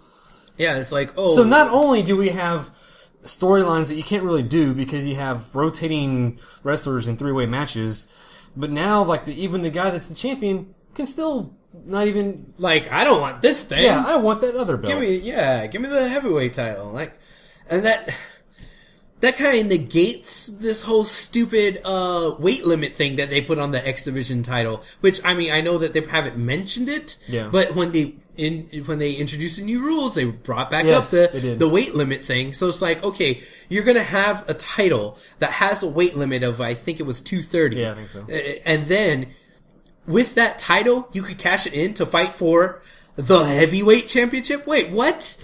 Yeah, it's like, So not only do we have storylines that you can't really do because you have rotating wrestlers in three-way matches, but now, like, even the guy that's the champion can still not even... Like, I don't want this thing. Yeah, I want that other belt. Give me the heavyweight title. Like, and that kind of negates this whole stupid weight limit thing that they put on the X Division title. Which, I mean, I know that they haven't mentioned it, but when they introduced the new rules, they brought back up the weight limit thing. So it's like, okay, you're gonna have a title that has a weight limit of, I think it was 230. Yeah, I think so. And then with that title, you could cash it in to fight for the heavyweight championship. Wait, what?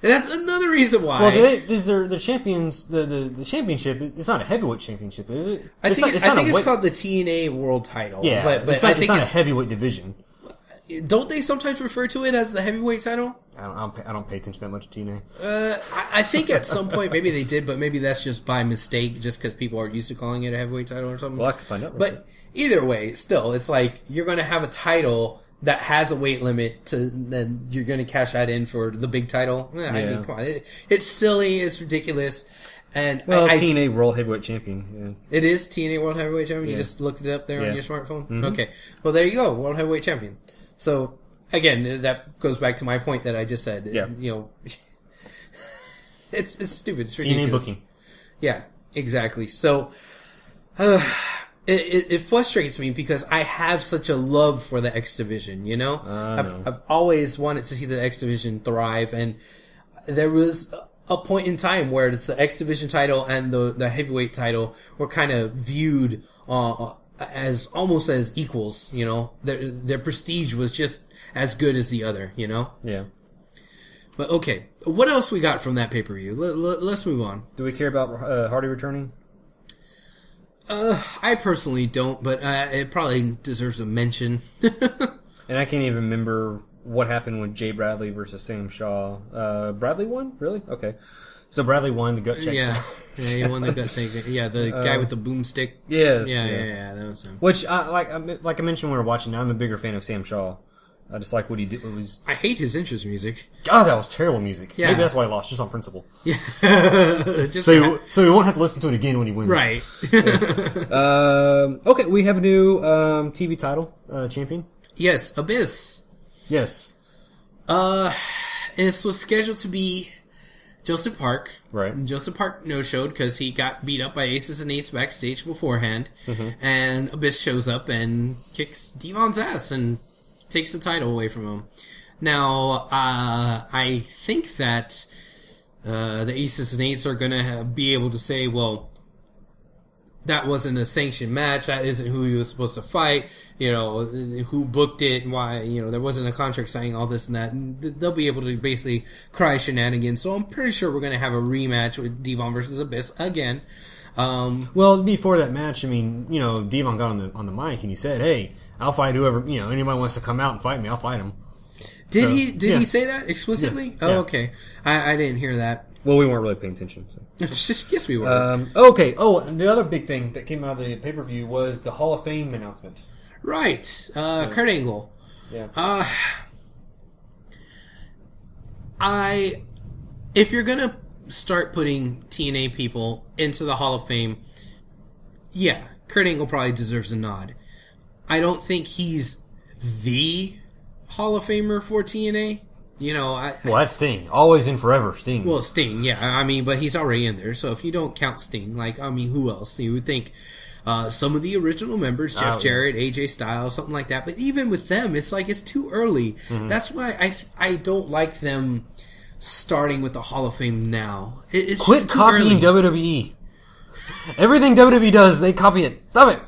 That's another reason why. Well, is there the champions? The championship? It's not a heavyweight championship, is it? I think it's called the TNA World Title. Yeah, but it's not a heavyweight division. Don't they sometimes refer to it as the heavyweight title? I don't pay attention that much to TNA. I think at some point maybe they did, but maybe that's just by mistake, just because people are used to calling it a heavyweight title or something. Well, I can find out. But either way, still, it's like you're going to have a title that has a weight limit, then you're going to cash that in for the big title. I mean, come on, it's silly, it's ridiculous. And TNA World Heavyweight Champion. Yeah. It is TNA World Heavyweight Champion. You just looked it up there on your smartphone. Mm-hmm. Okay, well there you go, World Heavyweight Champion. So, again, that goes back to my point that I just said. Yeah. It's stupid. It's ridiculous. TNA booking. Yeah, exactly. So, it frustrates me because I have such a love for the X Division, I've always wanted to see the X Division thrive, and there was a point in time where it's the X Division title and the heavyweight title were kind of viewed as almost as equals, Their prestige was just as good as the other, Yeah. But okay, what else we got from that pay-per-view? Let's move on. Do we care about Hardy returning? I personally don't, but it probably deserves a mention. And I can't even remember what happened with Jay Bradley versus Sam Shaw. Bradley won? Really? Okay. So Bradley won the gut check. Yeah, he won the gut check. Yeah, the guy with the boomstick. Yes. Yeah, that was him. Which, like I mentioned when we were watching, I'm a bigger fan of Sam Shaw. I just like what he did. It was I hate his entrance music. God, that was terrible music. Yeah. Maybe that's why he lost, just on principle. Yeah. So we won't have to listen to it again when he wins. Right. Okay, we have a new TV title champion. Yes, Abyss. Yes. This was scheduled to be Joseph Park. Right. Joseph Park no-showed because he got beat up by Aces and Eights backstage beforehand. And Abyss shows up and kicks Devon's ass and takes the title away from him. Now, I think that the Aces and Eights are going to be able to say, well, that wasn't a sanctioned match. That isn't who he was supposed to fight. You know, who booked it and why, you know, there wasn't a contract signing, all this and that. And they'll be able to basically cry shenanigans. So I'm pretty sure we're going to have a rematch with Devon versus Abyss again. Well, before that match, I mean, you know, Devon got on the mic and he said, "Hey, I'll fight whoever, you know, anybody wants to come out and fight me, I'll fight him." Did he say that explicitly? Yeah. Oh, Yeah. okay. I didn't hear that. Well, we weren't really paying attention. So. Yes, we were. Okay. Oh, and the other big thing that came out of the pay-per-view was the Hall of Fame announcement. Right. Kurt Angle. Yeah. If you're gonna start putting TNA people into the Hall of Fame, yeah, Kurt Angle probably deserves a nod. I don't think he's the Hall of Famer for TNA. You know, Well, that's Sting. Always and forever, Sting. Well, Sting, yeah. I mean, but he's already in there. So if you don't count Sting, like, I mean, who else? You would think some of the original members, Jeff Jarrett, AJ Styles, something like that. But even with them, it's like it's too early. That's why I don't like them starting with the Hall of Fame now. It's Quit just too copying early. WWE. Everything WWE does, they copy it. Stop it.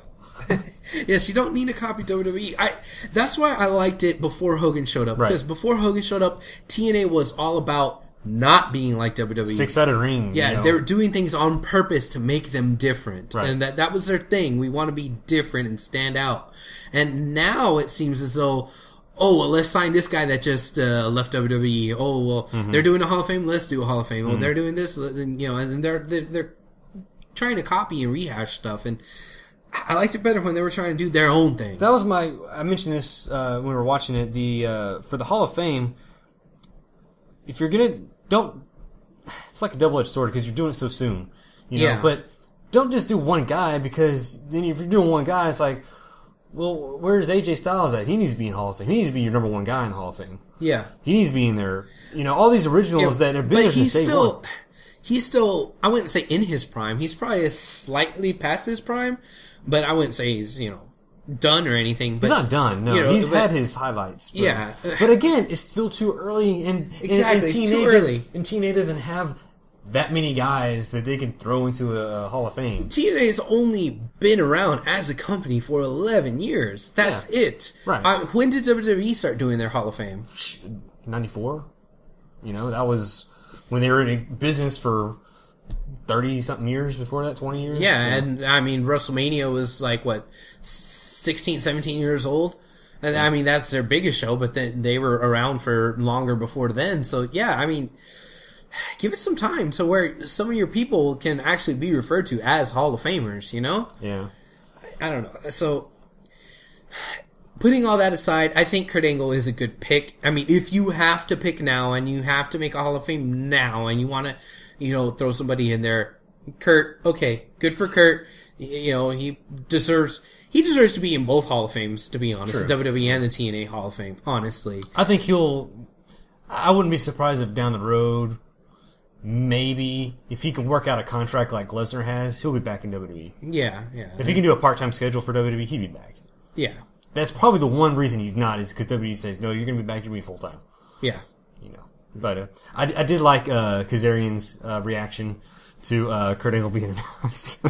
Yes, you don't need to copy WWE. That's why I liked it before Hogan showed up. Right. Because before Hogan showed up, TNA was all about not being like WWE. Six-sided ring. Yeah, you know. they were doing things on purpose to make them different. Right. And that was their thing. We want to be different and stand out. And now it seems as though, oh, well, let's sign this guy that just left WWE. Oh, well, they're doing a Hall of Fame. Let's do a Hall of Fame. Oh, they're doing this. You know, and they're trying to copy and rehash stuff. And I liked it better when they were trying to do their own thing. That was I mentioned this when we were watching it. For the Hall of Fame, if you're it's like a double-edged sword because you're doing it so soon, you know. Yeah. But don't just do one guy, because then if you're doing one guy, it's like, well, where's AJ Styles at? He needs to be in Hall of Fame. He needs to be your number one guy in the Hall of Fame. Yeah. He needs to be in there. You know, all these originals that have been there since day one. He's still, I wouldn't say in his prime. He's probably slightly past his prime, but I wouldn't say he's, you know, done or anything. But, he's not done. No, you know, he's had his highlights. But, yeah. But again, it's still too early. And Exactly, it's too early. And TNA doesn't have that many guys that they can throw into a Hall of Fame. TNA's only been around as a company for 11 years. That's it. Right. When did WWE start doing their Hall of Fame? 94. You know, that was when they were in business for 30-something years before that, 20 years. Yeah, and I mean, WrestleMania was like, what, 16, 17 years old? And I mean, that's their biggest show, but then they were around for longer before then. So, yeah, I mean, give it some time to where some of your people can actually be referred to as Hall of Famers, you know? Yeah. I don't know. So, putting all that aside, I think Kurt Angle is a good pick. I mean, if you have to pick now and you have to make a Hall of Fame now and you want to, you know, throw somebody in there, Kurt, okay, good for Kurt. You know, he deserves to be in both Hall of Fames, to be honest. True. The WWE and the TNA Hall of Fame, honestly. I think I wouldn't be surprised if down the road, maybe, if he can work out a contract like Lesnar has, he'll be back in WWE. Yeah. If he can do a part-time schedule for WWE, he'd be back. Yeah. That's probably the one reason he's not, is because WWE says, no, you're going to be back, you're going to be full-time. Yeah. You know. But I did like Kazarian's reaction to Kurt Angle being announced.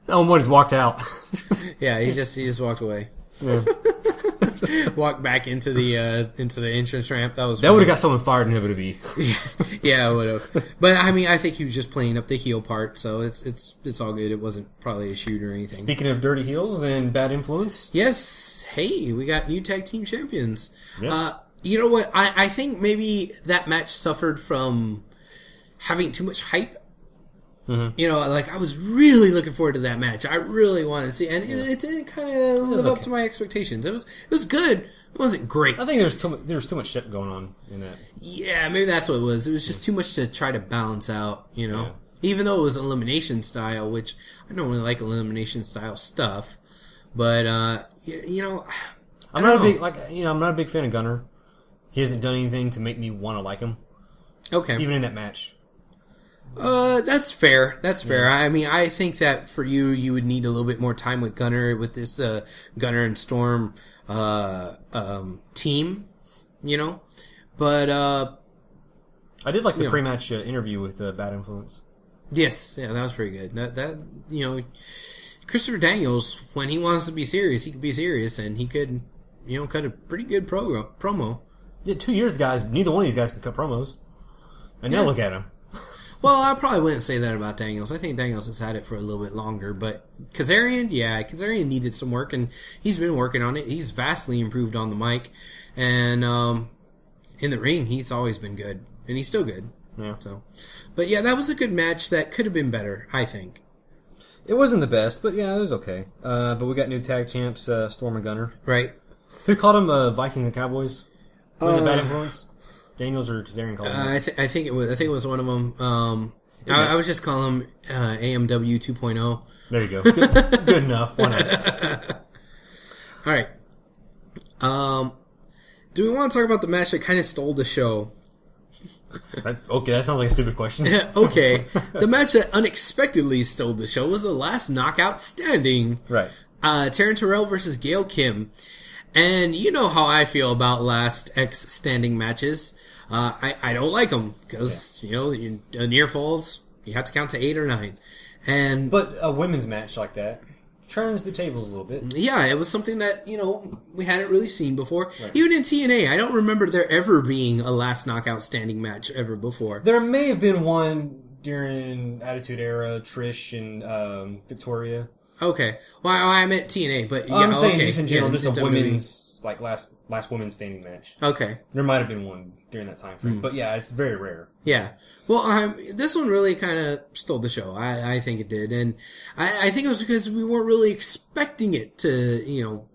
Omar just walked out. Yeah, he just walked away. Yeah. Walked back into the entrance ramp. That would have got someone fired in WWE. Yeah, it would have. But I mean, I think he was just playing up the heel part, so it's all good. It wasn't probably a shoot or anything. Speaking of dirty heels and bad influence, yes. Hey, we got new tag team champions. Yeah. You know what? I think maybe that match suffered from having too much hype. You know, like, I was really looking forward to that match. I really wanted to see, and it didn't kind of live up to my expectations. It was good. It wasn't great. I think there was too much shit going on in that. Yeah, maybe that's what it was. It was just too much to try to balance out, you know. Yeah. Even though it was elimination style, which I don't really like elimination style stuff, but you know, I'm not a big fan of Gunner. He hasn't done anything to make me want to like him. Okay, even in that match. That's fair. That's fair. I mean, I think that for you would need a little bit more time with Gunner, with this Gunner and Storm team, you know. But I did like the pre-match interview with Bad Influence. Yes, yeah, that was pretty good. That you know, Christopher Daniels, when he wants to be serious, he could be serious, and he could, you know, cut a pretty good promo. Yeah, 2 years, guys. Neither one of these guys can cut promos, and now look at him. Well, I probably wouldn't say that about Daniels. I think Daniels has had it for a little bit longer, but Kazarian needed some work, and he's been working on it. He's vastly improved on the mic, and in the ring, he's always been good, and he's still good. Yeah. So, but yeah, that was a good match that could have been better, I think. It wasn't the best, but yeah, it was okay. But we got new tag champs, Storm and Gunner. Right. Who called them Vikings and Cowboys? Was it Bad Influence? Daniels or Kazarian called them? I think it was one of them. I was just calling them AMW 2.0. There you go. Good enough. Why not? All right. Do we want to talk about the match that kind of stole the show? Okay, that sounds like a stupid question. Okay. The match that unexpectedly stole the show was the last knockout standing. Right. Taryn Terrell versus Gail Kim. And you know how I feel about last X standing matches. I don't like them because, you know, near falls, you have to count to 8 or 9. But a women's match like that turns the tables a little bit. Yeah, it was something that, you know, we hadn't really seen before. Right. Even in TNA, I don't remember there ever being a last knockout standing match ever before. There may have been one during Attitude Era, Trish and Victoria. Okay. Well, I meant TNA, but yeah, I'm saying just in general, just a women's, like, last women's standing match. Okay. There might have been one during that time frame. But yeah, it's very rare. Yeah. Well, this one really kind of stole the show. I think it did. And I think it was because we weren't really expecting it to, you know,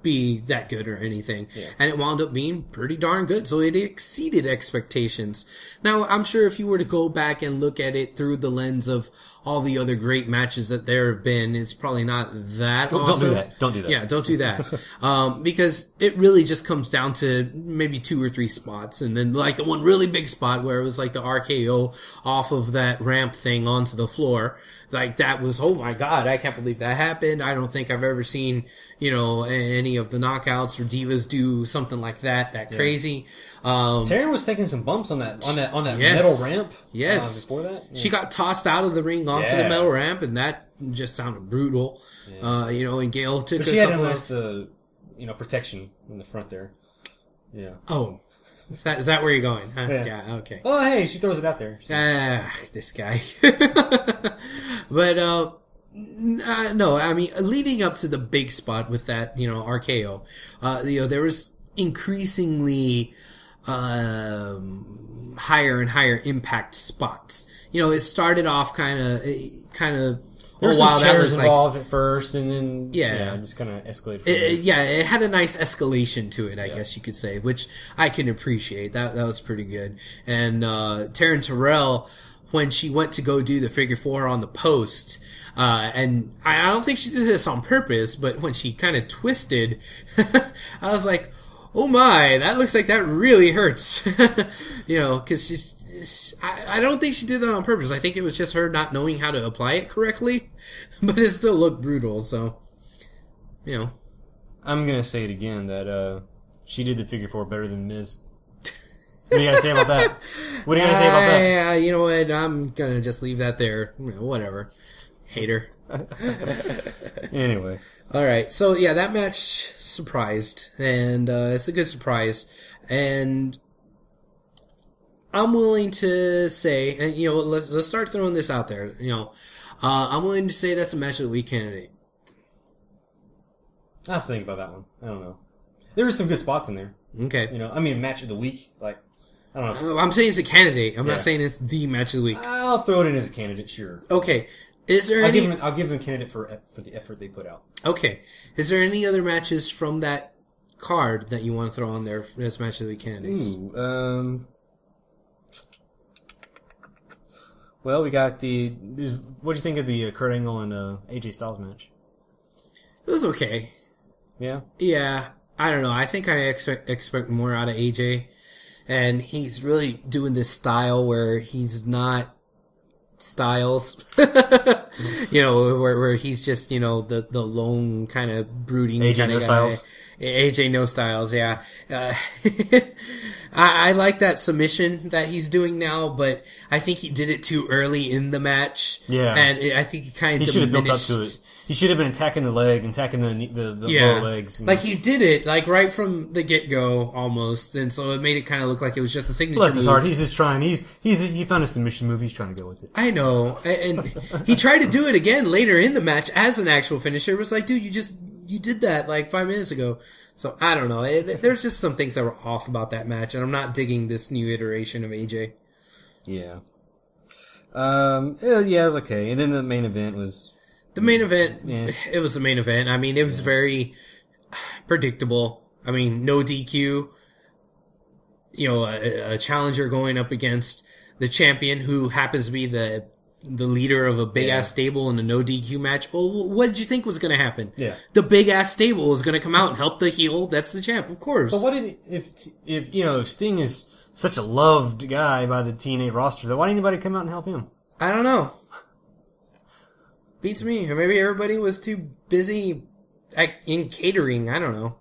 be that good or anything. Yeah. And it wound up being pretty darn good. So it exceeded expectations. Now, I'm sure if you were to go back and look at it through the lens of all the other great matches that there have been, it's probably not that awesome. Don't do that. Don't do that. Yeah, don't do that. Because it really just comes down to maybe 2 or 3 spots. And then like the one really big spot where it was like the RKO off of that ramp thing onto the floor. Like that was, oh my God, I can't believe that happened. I don't think I've ever seen, you know, any of the knockouts or divas do something like that crazy. Taryn was taking some bumps on that metal ramp. Yes. Before that, she got tossed out of the ring onto the metal ramp, and that just sounded brutal. Yeah. You know, and Gail took. But she had a nice, protection in the front there. Yeah. Oh. Is that where you're going? Huh? Yeah. Okay. Oh, hey, she throws it out there. This guy. But no, I mean, leading up to the big spot with that, you know, RKO, you know, there was increasingly higher and higher impact spots. You know, it started off kind of. There's some chairs involved at first, and then just kind of escalated. It had a nice escalation to it, I guess you could say, which I can appreciate. That was pretty good. And Taryn Terrell, when she went to go do the figure 4 on the post, and I don't think she did this on purpose, but when she kind of twisted, I was like, oh my, that looks like that really hurts. You know, because I don't think she did that on purpose. I think it was just her not knowing how to apply it correctly, but it still looked brutal, so, you know. I'm going to say it again, that she did the figure 4 better than Miz. What do you got to say about that? What do you got to say about that? Yeah, you know what, I'm going to just leave that there. Whatever. Hater. Anyway. Alright, so yeah, that match surprised, and it's a good surprise, and I'm willing to say, and you know, let's start throwing this out there. You know, I'm willing to say that's a match of the week candidate. I have to think about that one. I don't know. There were some good spots in there. Okay. You know, I mean, match of the week, like I don't know. I'm saying it's a candidate. I'm Yeah. not saying it's the match of the week. I'll throw it in as a candidate, sure. Okay. Is there I'll any... give them a candidate for the effort they put out. Okay. Is there any other matches from that card that you want to throw on there as match of the week candidates? Ooh, well, we got the... What do you think of the Kurt Angle and AJ Styles match? It was okay. Yeah? Yeah. I don't know. I think I expect more out of AJ. And he's really doing this style where he's not Styles. You know, where he's just, you know, the lone kind of brooding AJ kind No of guy. Styles? AJ No Styles, yeah. I like that submission that he's doing now, but I think he did it too early in the match. Yeah. And I think he kind of He should have built up diminished. to it. He should have been attacking the leg, attacking the lower legs. Like he did it like right from the get go almost, and so it made it kind of look like it was just a signature Bless his move. heart. He's just trying. He found a submission move. He's trying to go with it. I know, and he tried to do it again later in the match as an actual finisher. It was like, dude, you did that like 5 minutes ago. So I don't know. There's just some things that were off about that match, and I'm not digging this new iteration of AJ. Yeah. Yeah, it was okay. And then the main event was. The main event, Yeah. It was the main event. I mean, it was very predictable. I mean, no DQ. You know, a challenger going up against the champion who happens to be the leader of a big ass stable in a no DQ match. Oh, what did you think was going to happen? Yeah. The big ass stable is going to come out and help the heel. That's the champ, of course. But what did if Sting is such a loved guy by the TNA roster, then why didn't anybody come out and help him? I don't know. Beats me. Or maybe everybody was too busy in catering. I don't know.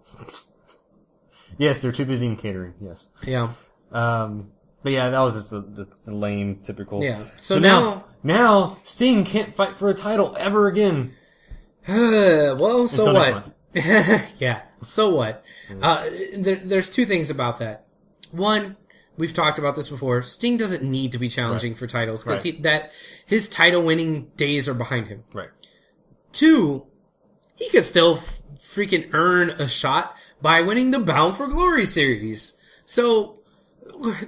Yes, they're too busy in catering. Yes. Yeah. But yeah, that was just the lame, typical. Yeah. So But now Sting can't fight for a title ever again. Well, so Until next what? month. Yeah. So what? There's two things about that. One, we've talked about this before. Sting doesn't need to be challenging for titles because his title winning days are behind him. Right. Two, he could still freaking earn a shot by winning the Bound for Glory series. So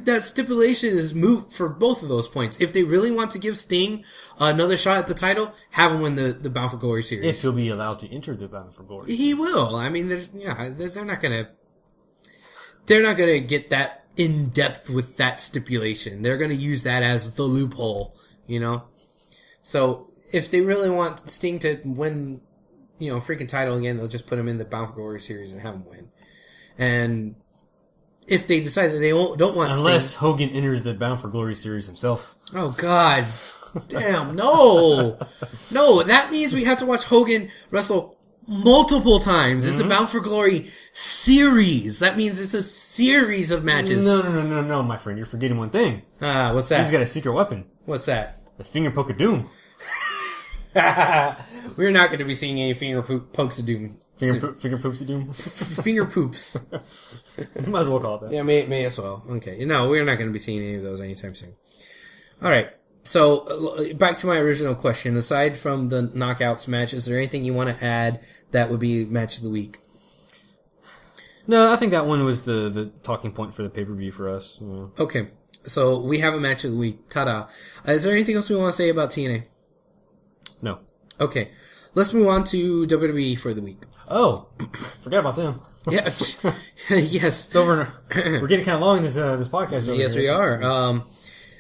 that stipulation is moot for both of those points. If they really want to give Sting another shot at the title, have him win the Bound for Glory series. If he'll be allowed to enter the Bound for Glory. He will. I mean, they're not gonna get that in depth with that stipulation. They're gonna use that as the loophole, you know? So if they really want Sting to win, you know, freaking title again, they'll just put him in the Bound for Glory series and have him win. And if they decide that they don't want Unless Sting... Hogan enters the Bound for Glory series himself. Oh, God. Damn, no. No, that means we have to watch Hogan wrestle multiple times. It's a Bound for Glory series. That means it's a series of matches. No, my friend. You're forgetting one thing. What's that? He's got a secret weapon. What's that? The finger poke of doom. We're not going to be seeing any finger pokes of doom. Finger poops of doom. Finger poops. Might as well call it that. Yeah, may as well. Okay. No, we're not going to be seeing any of those anytime soon. All right. So, back to my original question. Aside from the knockouts match, is there anything you want to add that would be match of the week? No, I think that one was the talking point for the pay-per-view for us. Yeah. Okay. So, we have a match of the week. Ta-da. Is there anything else we want to say about TNA? No. Okay. Let's move on to WWE for the week. Oh, forgot about them. Yeah. Yes. It's over. We're getting kind of long in this podcast. Yes, we are.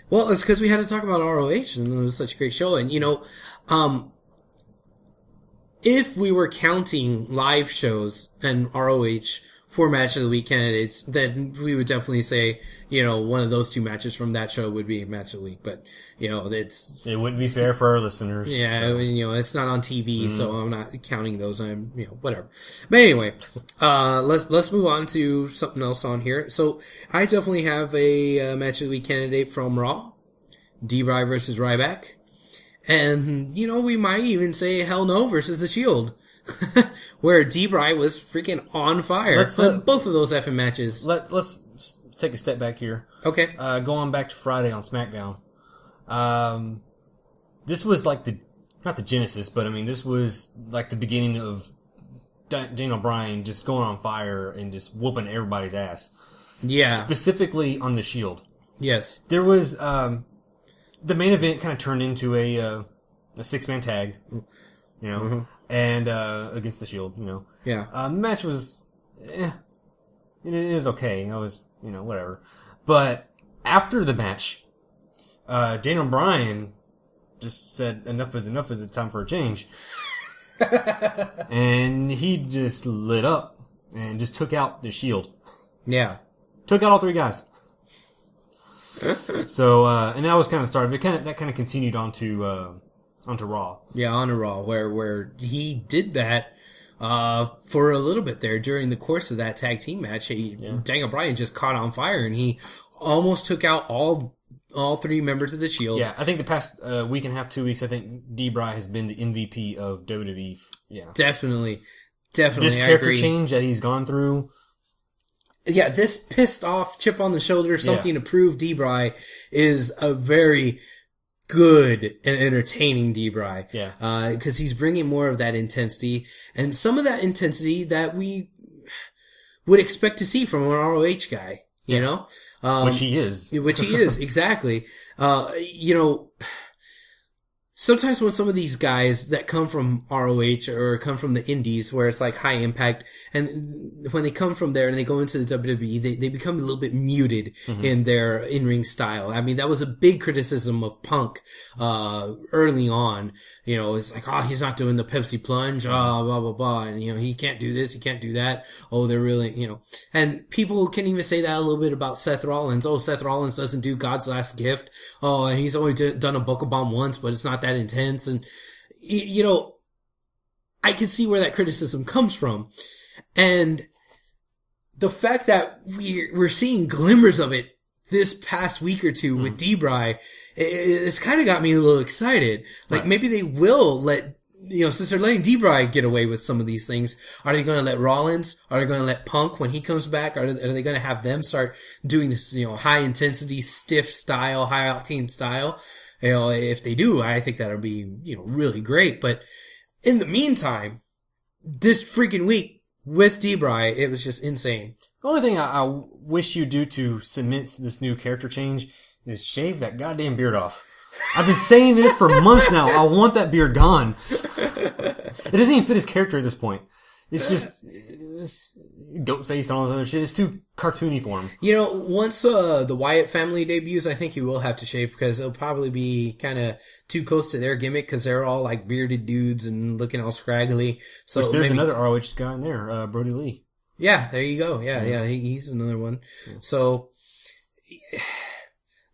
Well, it's because we had to talk about ROH, and it was such a great show. And, you know, if we were counting live shows and ROH for match of the week candidates, then we would definitely say, you know, one of those two matches from that show would be match of the week. But, you know, it wouldn't be fair for our listeners. Yeah, so. you know, it's not on TV, so I'm not counting those. I'm, you know, whatever. But anyway, let's move on to something else on here. So I definitely have a match of the week candidate from Raw, D-Bry versus Ryback, and you know, we might even say Hell No versus The Shield, where D-Bry was freaking on fire. Both of those effing matches. Let's take a step back here. Okay. Going back to Friday on SmackDown. This was like not the genesis, but I mean, this was like the beginning of Daniel Bryan just going on fire and just whooping everybody's ass. Yeah. Specifically on The Shield. Yes. There was the main event kind of turned into a 6-man tag, you know, and against the Shield, you know. Yeah. The match was, it is okay. It was, you know, whatever. But after the match, Daniel Bryan just said, enough is enough, is it time for a change? And he just lit up and just took out the Shield. Yeah. Took out all 3 guys. So, and that was kind of the start of it. That kind of continued onto Raw. Yeah, on Raw, where he did that, for a little bit there during the course of that tag team match. Daniel Bryan just caught on fire and he almost took out all 3 members of the Shield. Yeah, I think the past week and a half, 2 weeks, I think D-Bry has been the MVP of WWE. Yeah. Definitely. This character change that he's gone through. Yeah, this pissed off chip on the shoulder, something to prove D-Bry is a very good and entertaining D-Bry. Yeah. Because he's bringing more of that intensity and some of that intensity that we would expect to see from an ROH guy, you know? Which he is. Which he is, exactly. You know, sometimes when some of these guys that come from ROH or come from the indies where it's like high impact, and when they come from there and they go into the WWE, they become a little bit muted in their in-ring style. I mean, that was a big criticism of Punk, early on. You know, it's like, oh, he's not doing the Pepsi plunge, blah, blah, blah. And, you know, he can't do this, he can't do that. Oh, they're really, you know, and people can even say that a little bit about Seth Rollins. Oh, Seth Rollins doesn't do God's Last Gift. Oh, and he's only done a Buckle Bomb once, but it's not that intense. And, you know, I can see where that criticism comes from. And the fact that we're seeing glimmers of it this past week or two with D-Bry, it's kind of got me a little excited. Like, maybe they will let, you know, since they're letting D-Bry get away with some of these things, are they going to let Rollins? Are they going to let Punk when he comes back? Are they going to have them start doing this, you know, high intensity, stiff style, high octane style? You know, if they do, I think that'll be, you know, really great. But in the meantime, this freaking week with D-Bry, it was just insane. The only thing I wish you do to cement this new character change is shave that goddamn beard off. I've been saying this for months now. I want that beard gone. It doesn't even fit his character at this point. It's just goat face and all this other shit. It's too cartoony for him. You know, once the Wyatt family debuts, I think he will have to shave because it'll probably be kind of too close to their gimmick because they're all like bearded dudes and looking all scraggly. So which there's another ROH guy in there, Brody Lee. Yeah, there you go. Yeah, he's another one. Yeah. So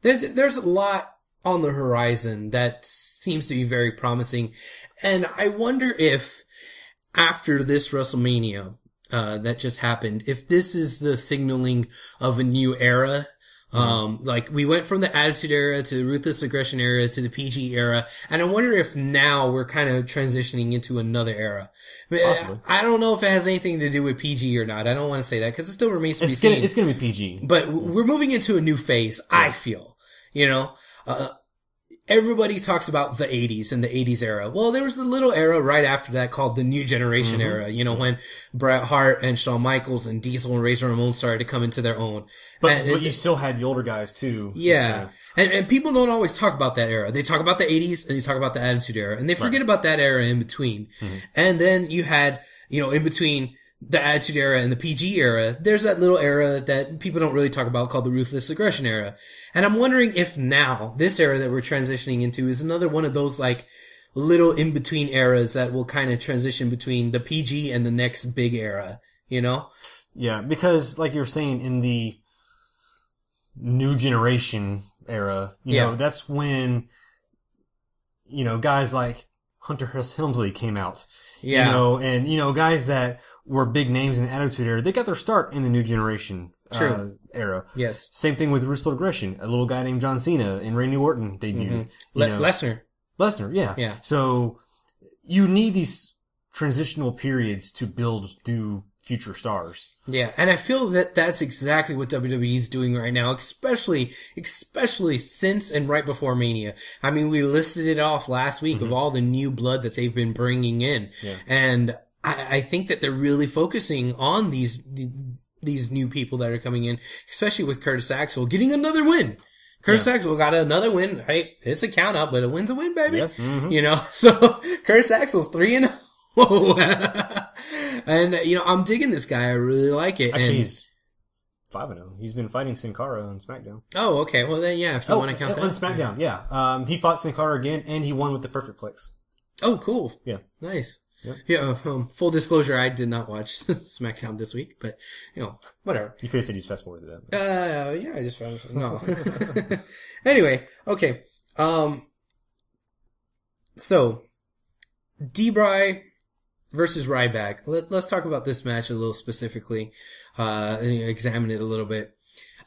there's a lot on the horizon that seems to be very promising. And I wonder if after this WrestleMania that just happened, if this is the signaling of a new era. Like we went from the Attitude Era to the Ruthless Aggression Era to the PG era, and I wonder if now we're kind of transitioning into another era. Possibly. I don't know if it has anything to do with PG or not. I don't want to say that because it still remains to be seen. It's going to be PG. But we're moving into a new phase, I feel. You know, everybody talks about the 80s and the 80s era. Well, there was a little era right after that called the New Generation era, you know, when Bret Hart and Shawn Michaels and Diesel and Razor Ramon started to come into their own. But you still had the older guys too. Yeah. So. And people don't always talk about that era. They talk about the 80s and they talk about the Attitude Era and they forget about that era in between. And then you had, you know, in between the Attitude Era and the PG era, there's that little era that people don't really talk about called the Ruthless Aggression Era. And I'm wondering if now, this era that we're transitioning into is another one of those like little in-between eras that will kind of transition between the PG and the next big era, you know? Yeah, because like you're saying, in the New Generation era, you know, that's when, you know, guys like Hunter Hearst Helmsley came out. Yeah. You know, and, you know, guys that were big names in the Attitude Era, they got their start in the New Generation era. Yes. Same thing with Ruthless Aggression. A little guy named John Cena and Randy Orton debuted. Lesnar, yeah. Yeah. So you need these transitional periods to build new future stars. Yeah, and I feel that that's exactly what WWE is doing right now, especially since and right before Mania. I mean, we listed it off last week of all the new blood that they've been bringing in. Yeah. And I think that they're really focusing on these new people that are coming in, especially with Curtis Axel getting another win. Curtis Axel got another win. Hey, it's a count out, but a win's a win, baby. Yep. Mm-hmm. You know, so Curtis Axel's 3-0. And, you know, I'm digging this guy. I really like it. Actually, and, he's 5-0. He's been fighting Sin Cara on SmackDown. oh, okay. Well, then, yeah, if you want to count that. On SmackDown, yeah. He fought Sin Cara again, and he won with the perfect plex. Oh, cool. Yeah. Nice. Yep. Yeah, full disclosure, I did not watch SmackDown this week, but, you know, whatever. You could have said you fast forwarded that. Yeah, I just found, no. Anyway, okay. So, D-Bry versus Ryback. Let's talk about this match a little specifically, examine it a little bit.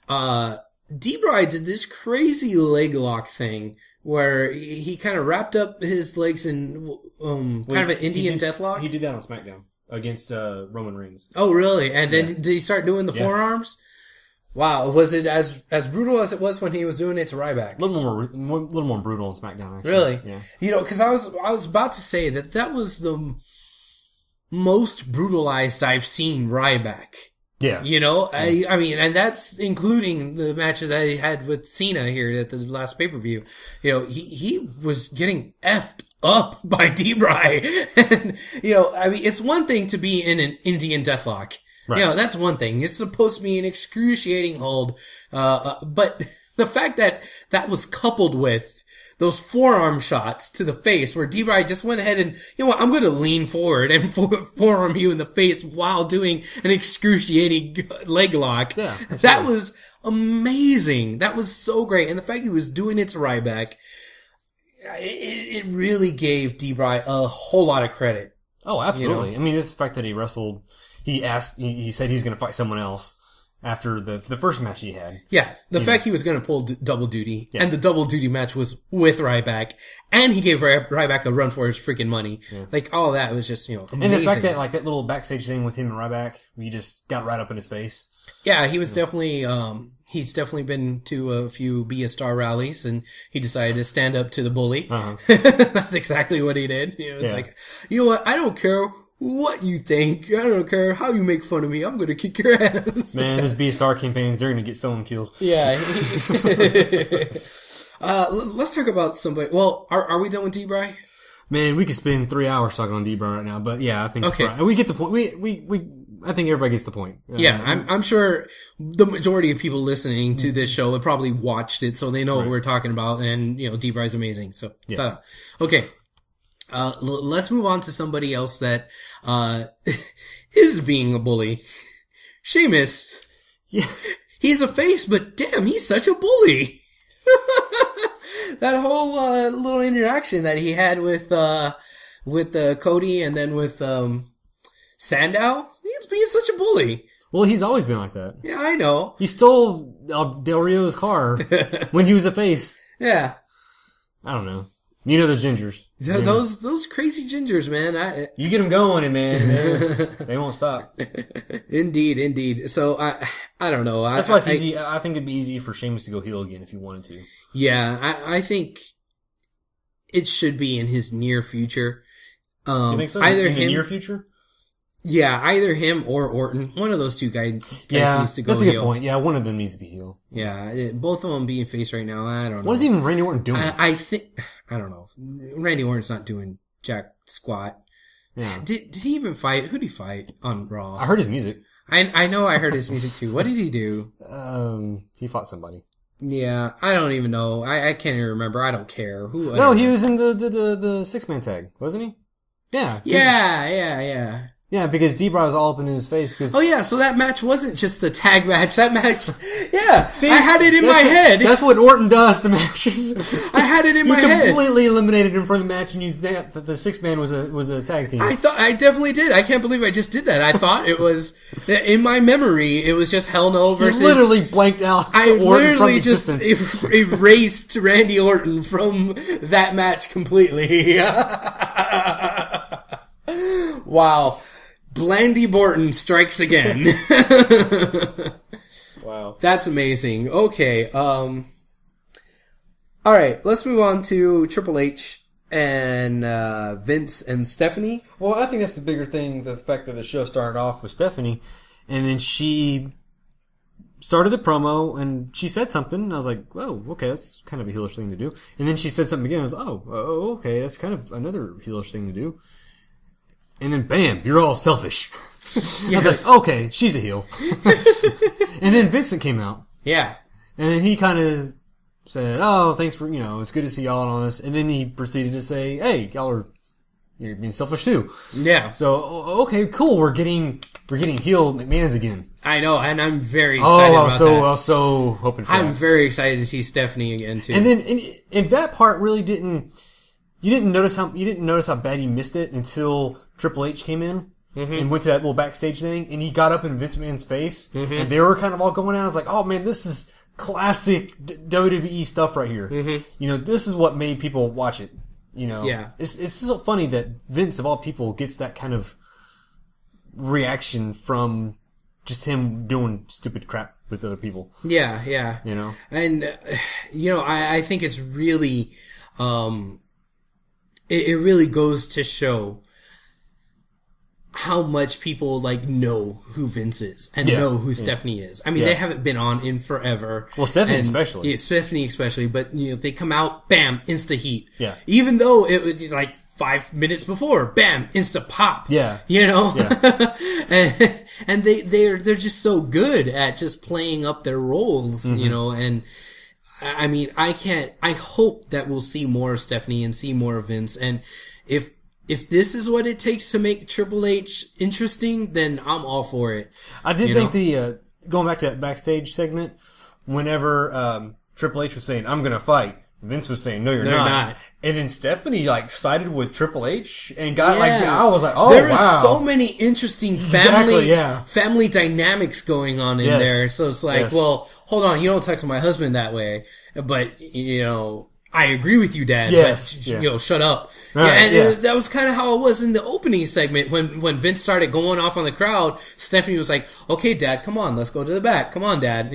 D-Bry did this crazy leg lock thing where he kind of wrapped up his legs in kind of an Indian deathlock. He did that on SmackDown against Roman Reigns. Oh, really? And then did he start doing the forearms? Wow. Was it as brutal as it was when he was doing it to Ryback? A little more brutal on SmackDown, actually. Really? Yeah. You know, because I was about to say that was the most brutalized I've seen Ryback. Yeah. You know, I mean, and that's including the matches I had with Cena here at the last pay-per-view. You know, he was getting effed up by D-Bry. And, you know, I mean, it's one thing to be in an Indian deathlock. Right. You know, that's one thing. It's supposed to be an excruciating hold. But the fact that was coupled with those forearm shots to the face where D-Bry just went ahead and, you know what, I'm going to lean forward and forearm you in the face while doing an excruciating leg lock. Yeah, that was amazing. That was so great. And the fact he was doing it to Ryback, it really gave D-Bry a whole lot of credit. Oh, absolutely. You know? I mean, this fact that he wrestled, he said he was going to fight someone else after the first match he had. Yeah, the fact he was going to pull double duty, and the double duty match was with Ryback, and he gave Ryback a run for his freaking money. Yeah. Like, all that was just, you know, amazing. And the fact that, like, that little backstage thing with him and Ryback, he just got right up in his face. Yeah, he was definitely, he's definitely been to a few Be a Star rallies, and he decided to stand up to the bully. Uh-huh. That's exactly what he did. You know, it's like, you know what, I don't care what you think. I don't care how you make fun of me. I'm going to kick your ass. Man, this Be a Star campaigns, they're going to get someone killed. Yeah. Let's talk about somebody. Well, are we done with D-Bry? Man, we could spend 3 hours talking on D-Bry right now, but yeah, I think we get the point. I think everybody gets the point. Yeah, I'm sure the majority of people listening to this show have probably watched it, so they know what we're talking about, and, you know, D-Bry's amazing. So, okay. Let's move on to somebody else that, is being a bully. Sheamus. Yeah. He's a face, but damn, he's such a bully. That whole, little interaction that he had with Cody and then with, Sandow. He's being such a bully. Well, he's always been like that. Yeah, I know. He stole Del Rio's car when he was a face. Yeah. I don't know. You know those gingers. Those crazy gingers, man. You get them going, and man, they won't stop. Indeed. So I don't know. That's why it's easy. I think it'd be easy for Sheamus to go heel again if he wanted to. Yeah, I think it should be in his near future. You think so? Either in the him, near future? Yeah, either him or Orton. One of those two guys needs to go heel. That's a good point. Yeah, one of them needs to be heel. Yeah, both of them being face right now, I don't know. What is even Randy Orton doing? I don't know. Randy Orton's not doing jack squat. Yeah. Did he even fight? Who'd he fight on Raw? I heard his music. I know I heard his music too. What did he do? He fought somebody. Yeah, I don't even know. I can't even remember. I don't care. No, he was in the 6-man tag, wasn't he? Yeah. Yeah. Yeah, because D-Bry was all up in his face. Oh yeah, so that match wasn't just a tag match. That match, yeah. See, I had it in my head. That's what Orton does to matches. I had it in my head. You completely eliminated him from the match, and you thought that the 6-man was a tag team. I definitely did. I can't believe I just did that. I thought it was in my memory. It was just Hell No versus. You literally blanked out. I Orton literally from just erased Randy Orton from that match completely. Wow. Blandy Borton strikes again. Wow. That's amazing. Okay. All right. Let's move on to Triple H and Vince and Stephanie. Well, I think that's the bigger thing, the fact that the show started off with Stephanie, and then she started the promo, and she said something, and I was like, oh, okay, that's kind of a heelish thing to do. And then she said something again, I was like, oh, okay, that's kind of another heelish thing to do. And then, bam, you're all selfish. Yes. I was like, okay, she's a heel. And then Vincent came out. Yeah. And then he kind of said, oh, thanks for, it's good to see y'all and all this. And then he proceeded to say, hey, you're being selfish too. Yeah. So, okay, cool, we're getting heel McMahon's again. I know, and I'm very excited about that. I was so hoping for that. I'm very excited to see Stephanie again too. And then, and that part really you didn't notice how bad you missed it until Triple H came in and went to that little backstage thing, and he got up in Vince McMahon's face, and they were kind of all going out. I was like, oh man, this is classic WWE stuff right here. This is what made people watch it. Yeah. It's so funny that Vince, of all people, gets that kind of reaction from just him doing stupid crap with other people. Yeah. And, I think it's really, it really goes to show how much people know who Vince is and know who Stephanie is. I mean, they haven't been on in forever. Well, Stephanie especially. Yeah, Stephanie especially. But they come out, bam, insta heat. Yeah. Even though it was 5 minutes before, bam, insta pop. Yeah. Yeah. and they're just so good at just playing up their roles, and I mean, I hope that we'll see more of Stephanie and see more of Vince. And if this is what it takes to make Triple H interesting, then I'm all for it. I did think going back to that backstage segment, whenever Triple H was saying, I'm going to fight, Vince was saying, no, you're not. And then Stephanie sided with Triple H and got I was like, oh, there is so many interesting family family dynamics going on in there. So it's like, well, hold on, you don't talk to my husband that way, but I agree with you, Dad. Yes. But shut up. Right, and that was kind of how it was in the opening segment when Vince started going off on the crowd. Stephanie was like, "Okay, Dad, come on, let's go to the back. Come on, Dad."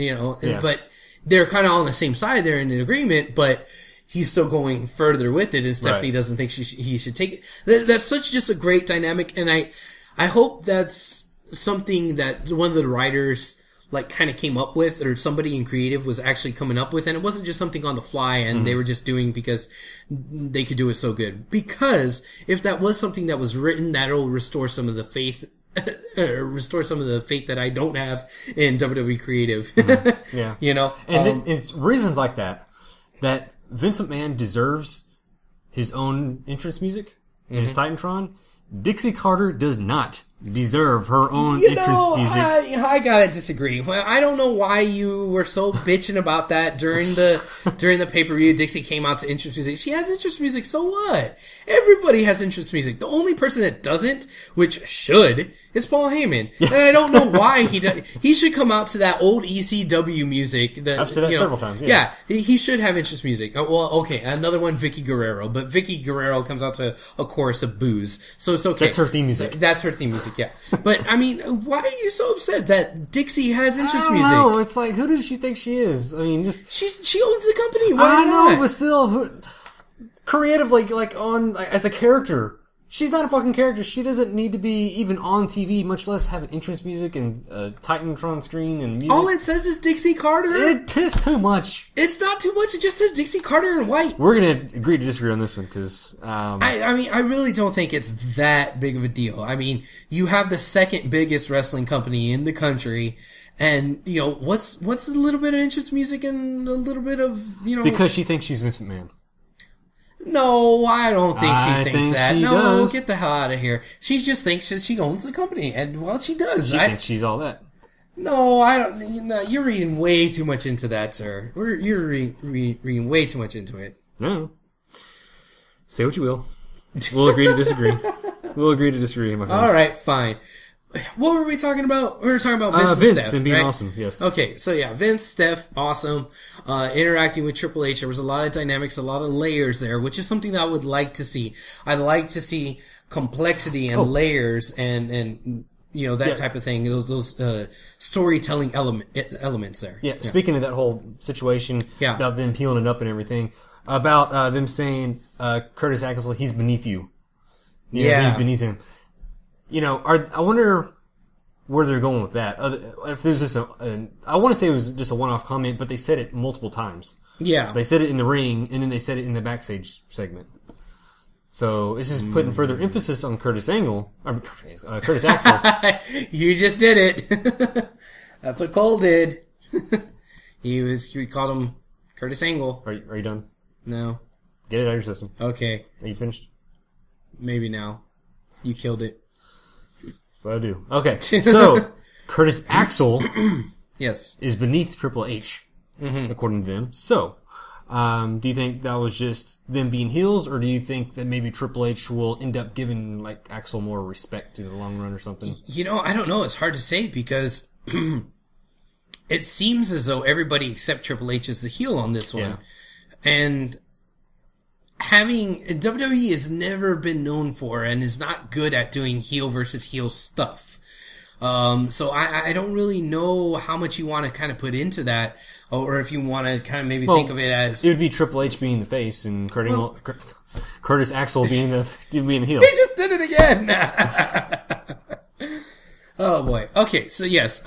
But they're kind of on the same side. They're in an agreement, but he's still going further with it, and Stephanie doesn't think he should take it. That's such just a great dynamic, and I hope that's something that one of the writers kind of came up with, or somebody in creative was actually coming up with, and it wasn't just something on the fly and they were just doing because they could do it so good. Because if that was something that was written, that'll restore some of the faith that I don't have in WWE creative. Yeah. And it's reasons like that Vince McMahon deserves his own entrance music in his Titantron. Dixie Carter does not deserve her own entrance music. I gotta disagree. Well, I don't know why you were so bitching about that during the pay-per-view. Dixie came out to entrance music. She has entrance music, so what? Everybody has entrance music. The only person that doesn't, which should, is Paul Heyman. Yes. And I don't know why he does. He should come out to that old ECW music. I've said that several times. Yeah, he should have entrance music. Well, okay, another one, Vicky Guerrero. But Vicky Guerrero comes out to a chorus of booze, so it's okay. That's her theme music. That's her theme music. Yeah, but I mean, why are you so upset that Dixie has entrance music? No, it's like, who does she think she is? I mean, just she owns the company. Why not? Know, but still, creatively, as a character, she's not a fucking character. She doesn't need to be even on TV, much less have entrance music and a Titantron screen and music. All it says is Dixie Carter. It is too much. It's not too much. It just says Dixie Carter in white. We're gonna agree to disagree on this one because I mean, I really don't think it's that big of a deal. I mean, you have the second biggest wrestling company in the country. And, what's a little bit of entrance music and a little bit of, Because she thinks she's Vince McMahon. No, I don't think she thinks that. She no, does. Get the hell out of here. She just thinks that she owns the company. And, well, she does. She thinks she's all that. No, I don't. You're reading way too much into that, sir. You're reading way too much into it. No. Say what you will. We'll agree to disagree. We'll agree to disagree, my friend. All right, fine. What were we talking about? We were talking about Vince and Steph, and being right? awesome, yes. Okay, so yeah, Vince, Steph, awesome. Interacting with Triple H, there was a lot of dynamics, a lot of layers there, which is something that I would like to see. I'd like to see complexity and layers and that type of thing. Those storytelling elements there. Yeah, speaking of that whole situation, about them peeling it up and everything, about them saying Curtis Axel, he's beneath you. He's beneath him. I wonder where they're going with that. If there's just I want to say it was just a one-off comment, but they said it multiple times. Yeah. They said it in the ring, and then they said it in the backstage segment. So it's just putting further emphasis on Curtis Axel. You just did it. That's what Cole did. We called him Curtis Angle. Are you done? No. Get it out of your system. Okay. Are you finished? Maybe now. You killed it. That's what I do. Okay. So Curtis Axel Yes. is beneath Triple H, according to them. So, do you think that was just them being heels, or do you think that maybe Triple H will end up giving like Axel more respect in the long run or something? I don't know. It's hard to say because it seems as though everybody except Triple H is the heel on this one. Yeah. And WWE has never been known for and is not good at doing heel versus heel stuff. So I don't really know how much you want to kind of put into that, or if you want to kind of maybe think of it as... It would be Triple H being the face and Curtis Axel being the heel. He just did it again! Oh boy. Okay, so yes,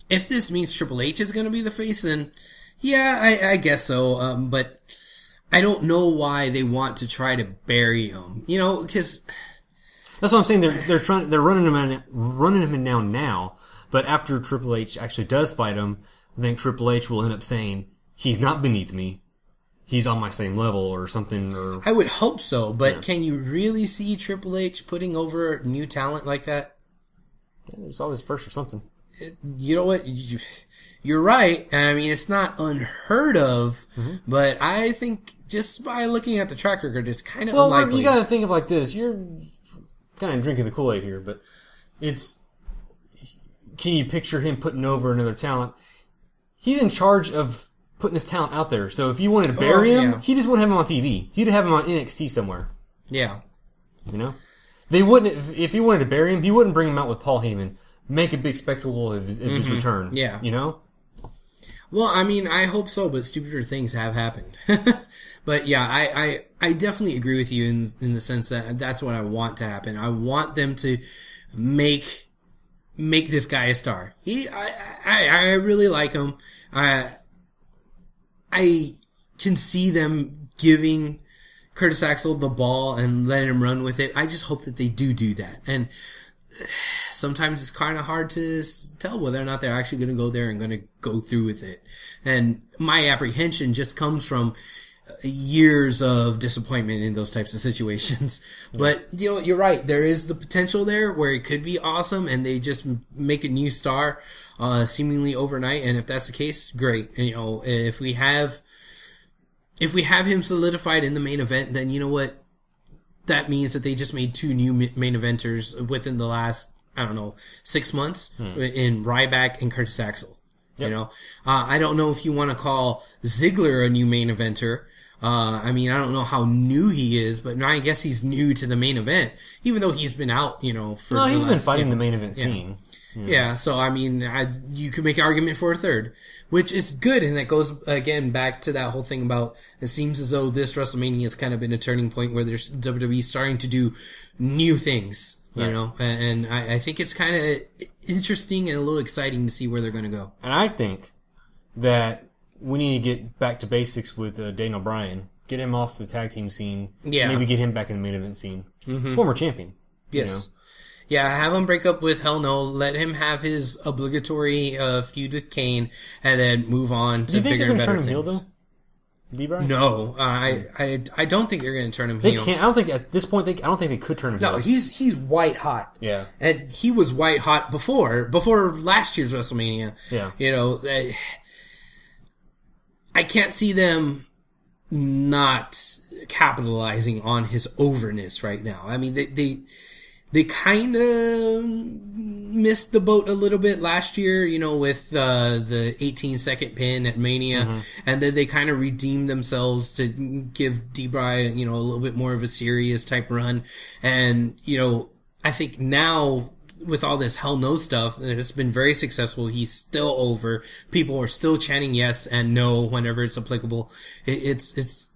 if this means Triple H is going to be the face, then yeah, I guess so, but I don't know why they want to try to bury him, because... That's what I'm saying. They're running him down now. But after Triple H actually does fight him, I think Triple H will end up saying he's not beneath me. He's on my same level or something. Or I would hope so. But Can you really see Triple H putting over new talent like that? Yeah, there's always first or something. You know what? You're right. I mean, it's not unheard of. But I think just by looking at the track record, it's kind of unlikely. Well, you got to think of like this. You're kind of drinking the Kool-Aid here, but can you picture him putting over another talent? He's in charge of putting this talent out there. So if you wanted to bury him, he just wouldn't have him on TV. He'd have him on NXT somewhere. Yeah. They wouldn't, if he wanted to bury him, he wouldn't bring him out with Paul Heyman, make a big spectacle of his return. Yeah. Well, I mean, I hope so, but stupider things have happened. But yeah, I definitely agree with you in the sense that that's what I want to happen. I want them to make this guy a star. I really like him. I can see them giving Curtis Axel the ball and letting him run with it. I just hope that they do that. And sometimes it's kind of hard to tell whether or not they're actually going to go there and going to go through with it. And my apprehension just comes from years of disappointment in those types of situations. But, you're right. There is the potential there where it could be awesome and they just make a new star, seemingly overnight. And if that's the case, great. And, if we have him solidified in the main event, then you know what? That means that they just made 2 new main eventers within the last, 6 months in Ryback and Curtis Axel. Yep. I don't know if you want to call Ziggler a new main eventer. I don't know how new he is, but I guess he's new to the main event, even though he's been out, for he's been fighting the main event scene. Yeah, so you could make an argument for a third, which is good, and that goes again back to that whole thing about it seems as though this WrestleMania has kind of been a turning point where there's WWE starting to do new things, and I think it's kind of interesting and a little exciting to see where they're going to go. And I think that we need to get back to basics with Daniel Bryan, get him off the tag team scene, maybe get him back in the main event scene, former champion. Yes. Yeah, have him break up with Hell No, let him have his obligatory feud with Kane, and then move on to bigger and better things. Do you think they're going to turn him heel, though? D-Bryan? No, I don't think they're going to turn him heel. They can't. I don't think at this point. I don't think they could turn him heel. No, he's white hot. Yeah, and he was white hot before last year's WrestleMania. Yeah, I can't see them not capitalizing on his overness right now. I mean, they kind of missed the boat a little bit last year, with the 18-second pin at Mania, and then they kind of redeemed themselves to give D-Bryan, a little bit more of a serious type run. And, I think now with all this Hell No stuff, it's been very successful. He's still over. People are still chanting yes and no whenever it's applicable. It's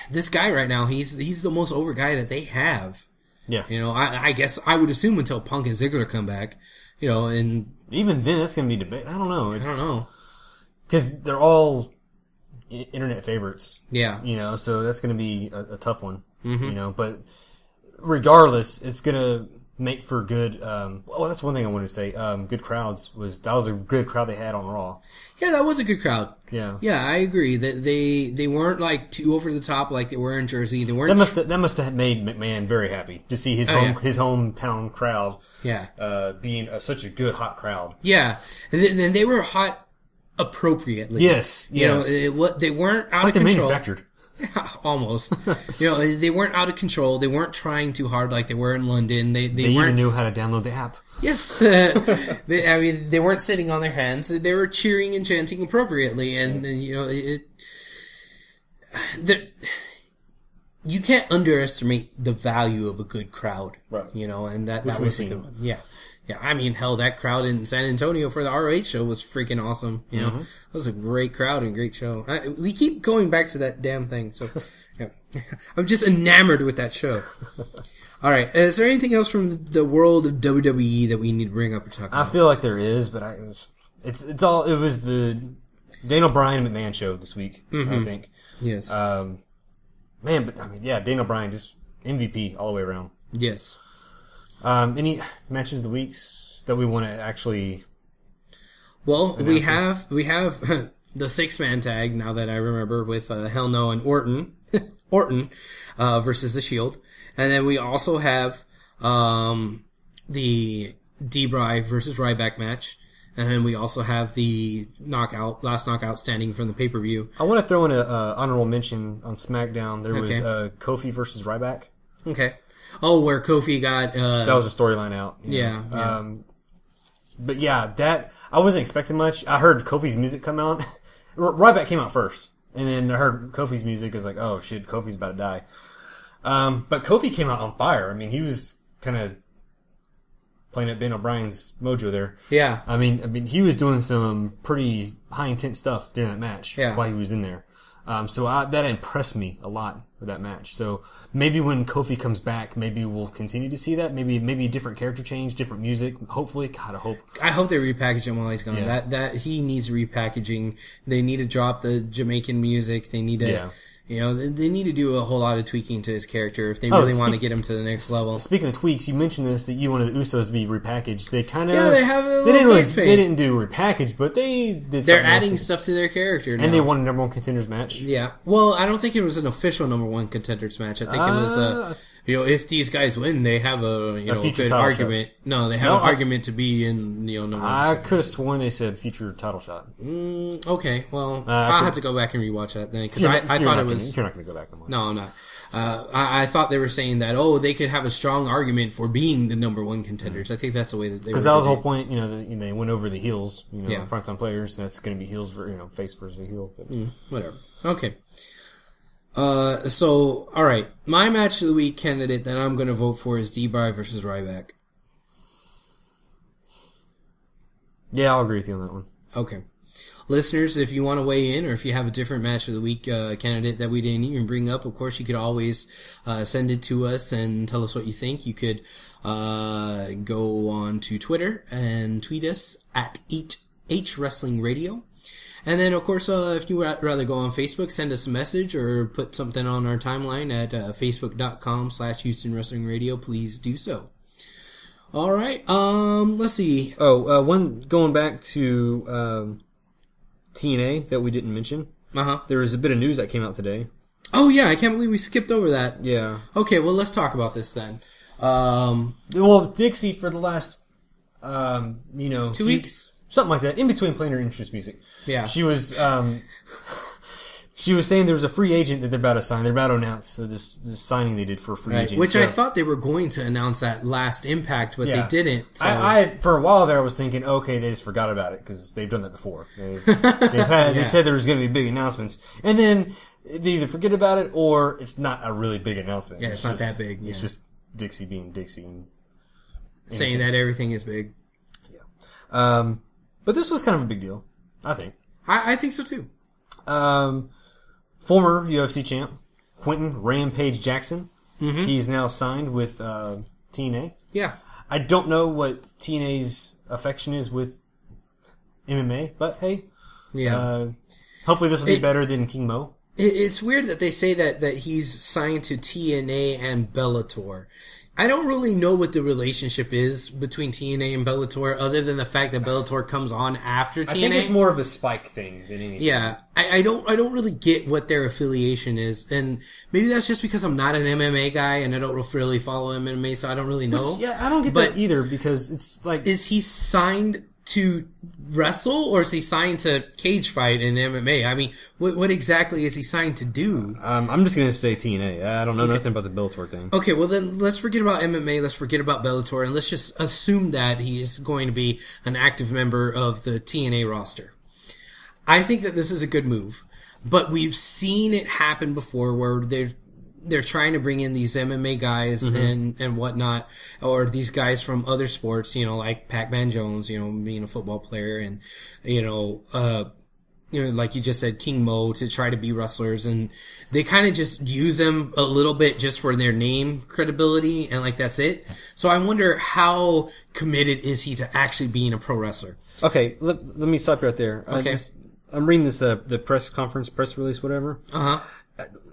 this guy right now. He's the most over guy that they have. Yeah. You know, I guess I would assume until Punk and Ziggler come back, you know, and even then that's going to be debate. I don't know. I don't know. Because they're all internet favorites. Yeah. You know, so that's going to be a tough one. Mm-hmm. You know, but regardless, it's going to make for good, that's one thing I wanted to say. Good crowds that was a good crowd they had on Raw. Yeah, that was a good crowd. Yeah. Yeah, I agree that they weren't like too over the top like they were in Jersey. They weren't. That must have made McMahon very happy to see his his hometown crowd. Yeah. Being such a good hot crowd. Yeah, and they were hot appropriately. Yes. You know, they weren't out it's like of they're control. manufactured. Almost. You know, they weren't out of control. They weren't trying too hard like they were in London. They weren't, even knew how to download the app. Yes. They weren't sitting on their hands. They were cheering and chanting appropriately. And, you know, you can't underestimate the value of a good crowd. Right. You know, and that was a good one. Yeah. Yeah, I mean, hell, that crowd in San Antonio for the ROH show was freaking awesome. You know, it was a great crowd and great show. We keep going back to that damn thing, so yeah. I'm just enamored with that show. All right, is there anything else from the world of WWE that we need to bring up or talk about? I feel like there is, but it was the Daniel Bryan McMahon show this week. I think. Yes. Daniel Bryan just MVP all the way around. Yes. Any matches of the weeks that we want to actually? Well, we have the 6-man tag now that I remember with Hell No and Orton versus the Shield, and then we also have the D-Bry versus Ryback match, and then we also have the last knockout standing from the pay-per-view. I want to throw in a honorable mention on SmackDown. There was Kofi versus Ryback. Okay. Oh, where Kofi got... that was a storyline out. Yeah. But yeah, that... I wasn't expecting much. I heard Kofi's music come out. Ryback came out first. And then I heard Kofi's music. I was like, oh shit, Kofi's about to die. But Kofi came out on fire. I mean, he was kind of playing at Ben O'Brien's mojo there. Yeah. I mean, he was doing some pretty high-intense stuff during that match while he was in there. So that impressed me a lot with that match. So maybe when Kofi comes back, maybe we'll continue to see that. Maybe a different character change, different music. Hopefully, God, I hope. I hope they repackage him while he's gone. Yeah. That he needs repackaging. They need to drop the Jamaican music. They need to, you know, they need to do a whole lot of tweaking to his character if they really want to get him to the next level. Speaking of tweaks, you mentioned this that you wanted the Usos to be repackaged. They kind of they have a little face paint. They didn't do repackage, but they did. They're adding stuff to their character now. And they won a number one contenders match. Yeah. Well, I don't think it was an official number one contenders match. I think it was if these guys win, they have a good argument. Shot. No, they have an argument to be in number one. I could have sworn they said future title shot. Okay, well, I'll have to go back and rewatch that then because I thought it was. You're not going to go back and watch. No, I'm not. I thought they were saying that they could have a strong argument for being the number one contenders. I think that's the way that they. Because that was the whole point. They went over the heels. Primetime players. That's going to be heels for face versus heel. But. Whatever. Okay. So, all right. My match of the week candidate that I'm going to vote for is D-Bry versus Ryback. Yeah, I'll agree with you on that one. Okay. Listeners, if you want to weigh in or if you have a different match of the week candidate that we didn't even bring up, of course, you could always send it to us and tell us what you think. You could go on to Twitter and tweet us at H Wrestling Radio. And then, of course, if you would rather go on Facebook, send us a message or put something on our timeline at facebook.com/Houston Wrestling Radio. Please do so. All right. Let's see. One going back to TNA that we didn't mention. There was a bit of news that came out today. Oh, yeah. I can't believe we skipped over that. Yeah. Okay, well, let's talk about this then. Well, Dixie for the last, 2 weeks? Something like that, in between playing her interest music. Yeah. She was saying there was a free agent that they're about to sign. They're about to announce this signing they did for a free agent. Which I thought they were going to announce at Last Impact, but they didn't. So. I for a while there I was thinking, okay, they just forgot about it because they've done that before. They said there was going to be big announcements, and then they either forget about it or it's not a really big announcement. Yeah, it's not that big. It's just Dixie being Dixie and saying that everything is big. Yeah. But this was kind of a big deal, I think. I think so too. Former UFC champ Quentin Rampage Jackson He's now signed with TNA. Yeah. I don't know what TNA's affection is with MMA, but hey, hopefully this will be better than King Mo. It's weird that they say that he's signed to TNA and Bellator. I don't really know what the relationship is between TNA and Bellator, other than the fact that Bellator comes on after TNA. I think it's more of a Spike thing than anything. Yeah, I don't really get what their affiliation is, and maybe that's just because I'm not an MMA guy and I don't really follow MMA, so I don't really know. Yeah, I don't get that either, because it's like, is he signed to wrestle, or is he signed to cage fight in MMA? I mean, what exactly is he signed to do? I'm just going to say TNA. I don't know nothing about the Bellator thing. Okay, well then let's forget about MMA, let's forget about Bellator, and let's just assume that he's going to be an active member of the TNA roster. I think that this is a good move, but we've seen it happen before where they're trying to bring in these MMA guys and whatnot, or these guys from other sports, like Pac-Man Jones, being a football player, and, like you just said, King Mo, to try to be wrestlers, and they kind of just use them a little bit just for their name credibility, and that's it. So I wonder how committed is he to actually being a pro wrestler? Okay, let me stop you right there. Okay. I'm reading this, the press release, whatever. Uh-huh.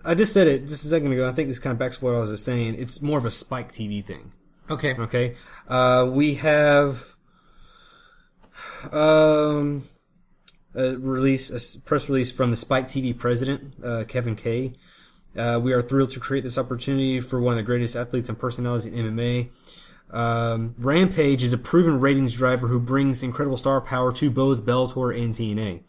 I just said it just a second ago. I think this kind of backs what I was just saying. It's more of a Spike TV thing. Okay. Okay. We have a press release from the Spike TV president, Kevin Kay. We are thrilled to create this opportunity for one of the greatest athletes and personalities in MMA. Rampage is a proven ratings driver who brings incredible star power to both Bellator and TNA.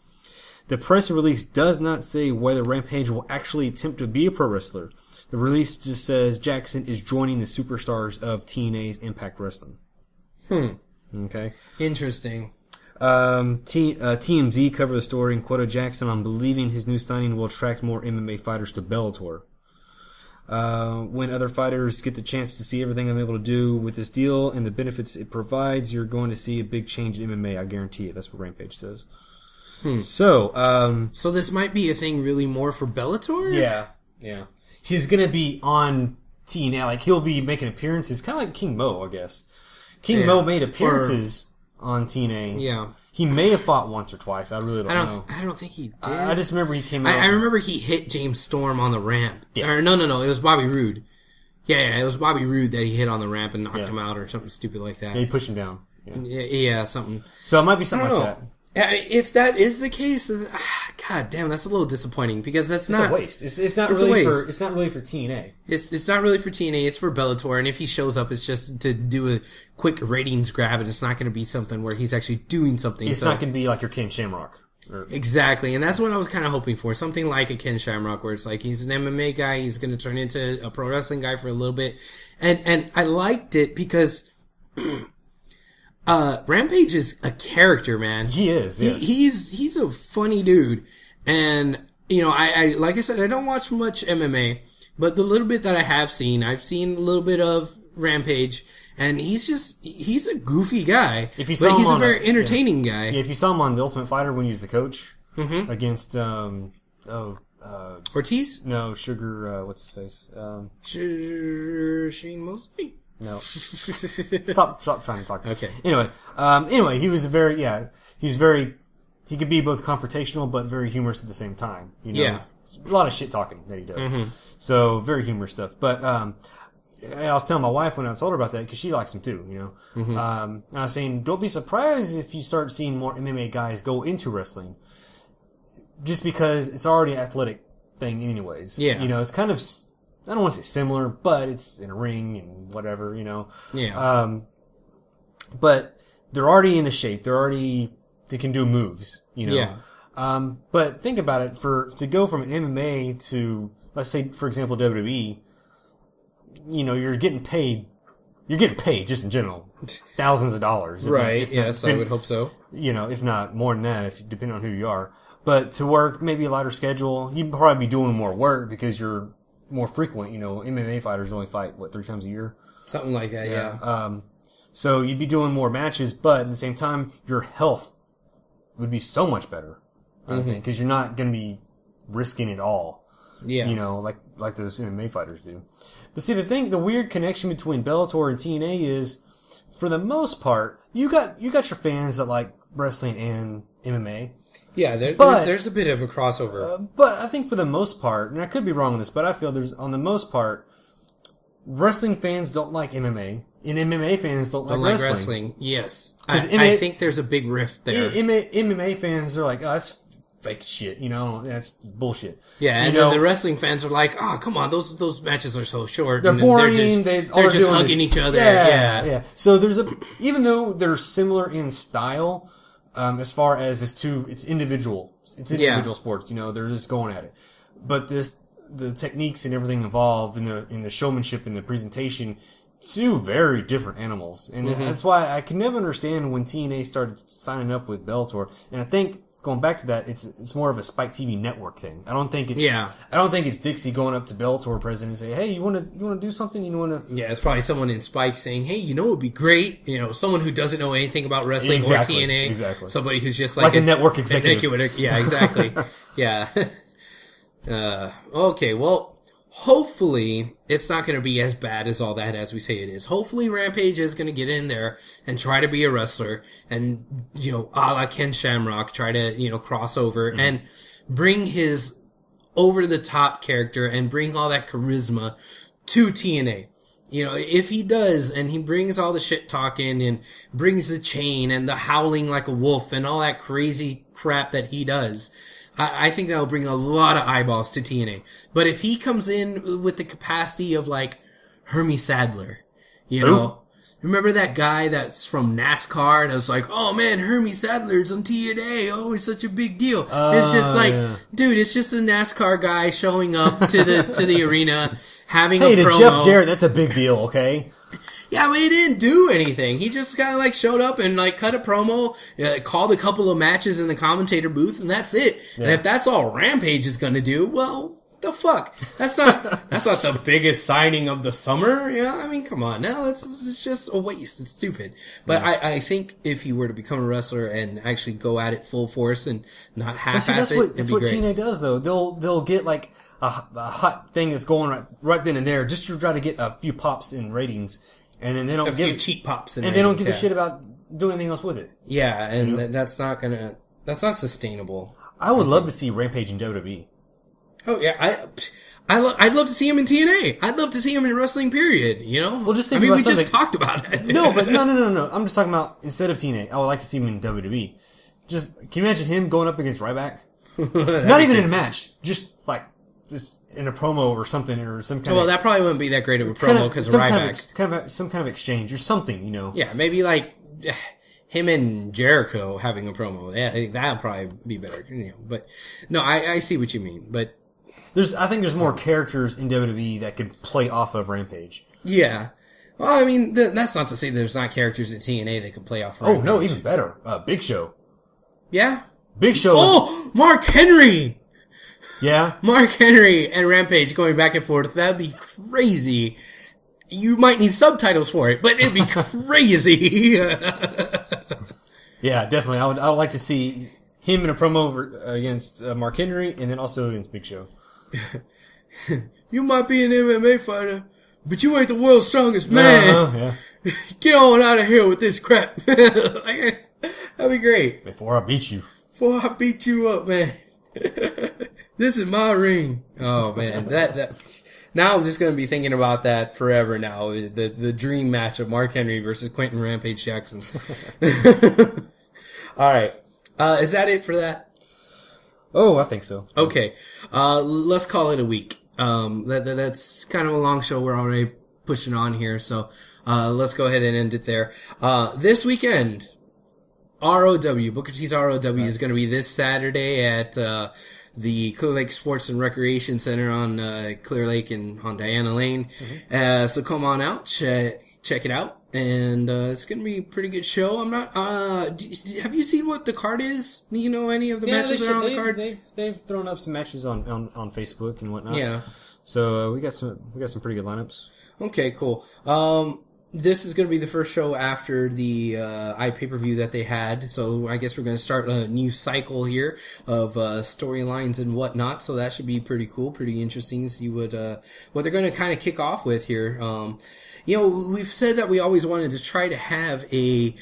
The press release does not say whether Rampage will actually attempt to be a pro wrestler. The release just says Jackson is joining the superstars of TNA's Impact Wrestling. Okay. Interesting. TMZ covered the story and quoted Jackson on believing his new signing will attract more MMA fighters to Bellator. When other fighters get the chance to see everything I'm able to do with this deal and the benefits it provides, you're going to see a big change in MMA. I guarantee it. That's what Rampage says. So this might be a thing really more for Bellator? Yeah. He's gonna be on TNA, he'll be making appearances, kind of like King Mo, I guess. King Mo made appearances on TNA. Yeah. He may have fought once or twice. I really don't know. I don't think he did. I just remember he came out. I remember he hit James Storm on the ramp. Yeah. Or no, it was Bobby Roode. Yeah, it was Bobby Roode that he hit on the ramp and knocked him out or something stupid like that. Yeah, he pushed him down. Yeah, something. So it might be something like that. If that is the case, god damn, that's a little disappointing because it's not a waste. It's not really for TNA. It's not really for TNA. It's for Bellator, and if he shows up, it's just to do a quick ratings grab, and it's not going to be something where he's actually doing something. It's not going to be like your Ken Shamrock. Exactly, and that's what I was kind of hoping for. Something like a Ken Shamrock, where it's like he's an MMA guy, he's going to turn into a pro wrestling guy for a little bit, and I liked it because. Rampage is a character, man. He is. Yes. He's a funny dude, and I like I said, I don't watch much MMA, but the little bit that I have seen, I've seen a little bit of Rampage, and he's a goofy guy. But he's a very entertaining guy. Yeah, if you saw him on The Ultimate Fighter when he was the coach against Ortiz? No, Sugar. What's his face? Shane Mosley. No. Stop trying to talk. Okay. Anyway, he was he could be both confrontational but very humorous at the same time. Yeah. A lot of shit talking that he does. So, very humorous stuff. But, I was telling my wife when I told her about that, because she likes him too, and I was saying, don't be surprised if you start seeing more MMA guys go into wrestling. Just because it's already an athletic thing anyways. Yeah. It's kind of, I don't want to say similar, but it's in a ring and whatever, Yeah. But they're already in the shape. They can do moves, Yeah. But think about it, to go from an MMA to, let's say, for example, WWE, you're getting paid just in general. Thousands of dollars. Right. Yes, I would hope so. If not more than that, depending on who you are. But to work maybe a lighter schedule, you'd probably be doing more work because you're more frequent. MMA fighters only fight, 3 times a year? Something like that, yeah. So you'd be doing more matches, but at the same time, your health would be so much better, I think, because you're not going to be risking it all. Yeah. Like those MMA fighters do. But see, the weird connection between Bellator and TNA is, for the most part, you got your fans that like wrestling and MMA. Yeah, there's a bit of a crossover. But I think for the most part, and I could be wrong on this, but I feel on the most part, wrestling fans don't like MMA, and MMA fans don't like wrestling. Yes. I think there's a big rift there. MMA fans are like, oh, that's fake shit, that's bullshit. Yeah, and then the wrestling fans are like, oh, come on, those matches are so short. They're boring. They're just hugging each other. Yeah. So even though they're similar in style, as far as it's individual sports. They're just going at it. But the techniques and everything involved in the showmanship and the presentation, two very different animals, and that's why I can never understand when TNA started signing up with Bellator. And I think, going back to that, it's more of a Spike TV network thing. I don't think it's Dixie going up to Bellator president and say, "Hey, you want to do something? You want to?" Yeah, it's probably someone in Spike saying, "Hey, it would be great." Someone who doesn't know anything about wrestling or TNA. Exactly. Somebody who's just like a network executive. Yeah, exactly. Yeah. Okay. Well, hopefully it's not going to be as bad as all that as we say it is. Hopefully Rampage is going to get in there and try to be a wrestler and, a la Ken Shamrock, try to, cross over and bring his over-the-top character and bring all that charisma to TNA. If he does and he brings all the shit talking and brings the chain and the howling like a wolf and all that crazy crap that he does, I think that'll bring a lot of eyeballs to TNA. But if he comes in with the capacity of like Hermie Sadler, remember that guy that's from NASCAR that was like, oh man, Hermie Sadler's on TNA. Oh, it's such a big deal. It's just like, dude, it's just a NASCAR guy showing up to the arena, having a promo. Hey, to Jeff Jarrett, that's a big deal, okay? Yeah, but he didn't do anything. He just kind of like showed up and like cut a promo, called a couple of matches in the commentator booth, and that's it. Yeah. And if that's all Rampage is gonna do, well, the fuck? That's not the biggest signing of the summer. Yeah, I mean, come on now. It's just a waste. It's stupid. But I think if he were to become a wrestler and actually go at it full force and not half-ass it, that's what TNA does though. They'll get like a hot thing that's going right then and there just to try to get a few pops in ratings. And then they don't give few cheap pops, and they don't give a shit about doing anything else with it. Yeah, and that's not sustainable. I would love to see Rampage in WWE. Oh yeah, I'd love to see him in TNA. I'd love to see him in wrestling. Period. Well, just think we just talked about it. No. I'm just talking about instead of TNA, I would like to see him in WWE. Just can you imagine him going up against Ryback? Not even in a match, just like. Just in a promo or something or some kind of... Well, that probably wouldn't be that great of a promo because of Ryback. Some kind of exchange or something, Yeah, maybe like him and Jericho having a promo. Yeah, I think that would probably be better. But no, I see what you mean. But I think there's more characters in WWE that could play off of Rampage. Yeah. Well, I mean, that's not to say there's not characters in TNA that could play off of Rampage. Oh, no, even better. Big Show. Yeah? Big Show. Oh, Mark Henry! Yeah? Mark Henry and Rampage going back and forth. That'd be crazy. You might need subtitles for it, but it'd be crazy. Yeah, definitely. I would like to see him in a promo against Mark Henry and then also against Big Show. You might be an MMA fighter, but you ain't the world's strongest man. Yeah. Get on out of here with this crap. That'd be great. Before I beat you. Before I beat you up, man. This is my ring. Oh man, that now I'm just gonna be thinking about that forever now. The dream match of Mark Henry versus Quentin Rampage Jackson. All right, is that it for that? Oh, I think so. Okay, let's call it a week. That's kind of a long show. We're already pushing on here, so let's go ahead and end it there. This weekend, ROW, Booker T's ROW is going to be this Saturday at the Clear Lake Sports and Recreation Center on Clear Lake and on Diana Lane. Mm-hmm. So come on out, check it out, and it's going to be a pretty good show. I'm not. Have you seen what the card is? You know any of the matches that are on the card? They've thrown up some matches on Facebook and whatnot. Yeah. So we got some pretty good lineups. Okay, cool. this is going to be the first show after the iPay-per-view that they had, so I guess we're going to start a new cycle here of storylines and whatnot, so that should be pretty cool, pretty interesting to see what they're going to kind of kick off with here. We've said that we always wanted to try to have a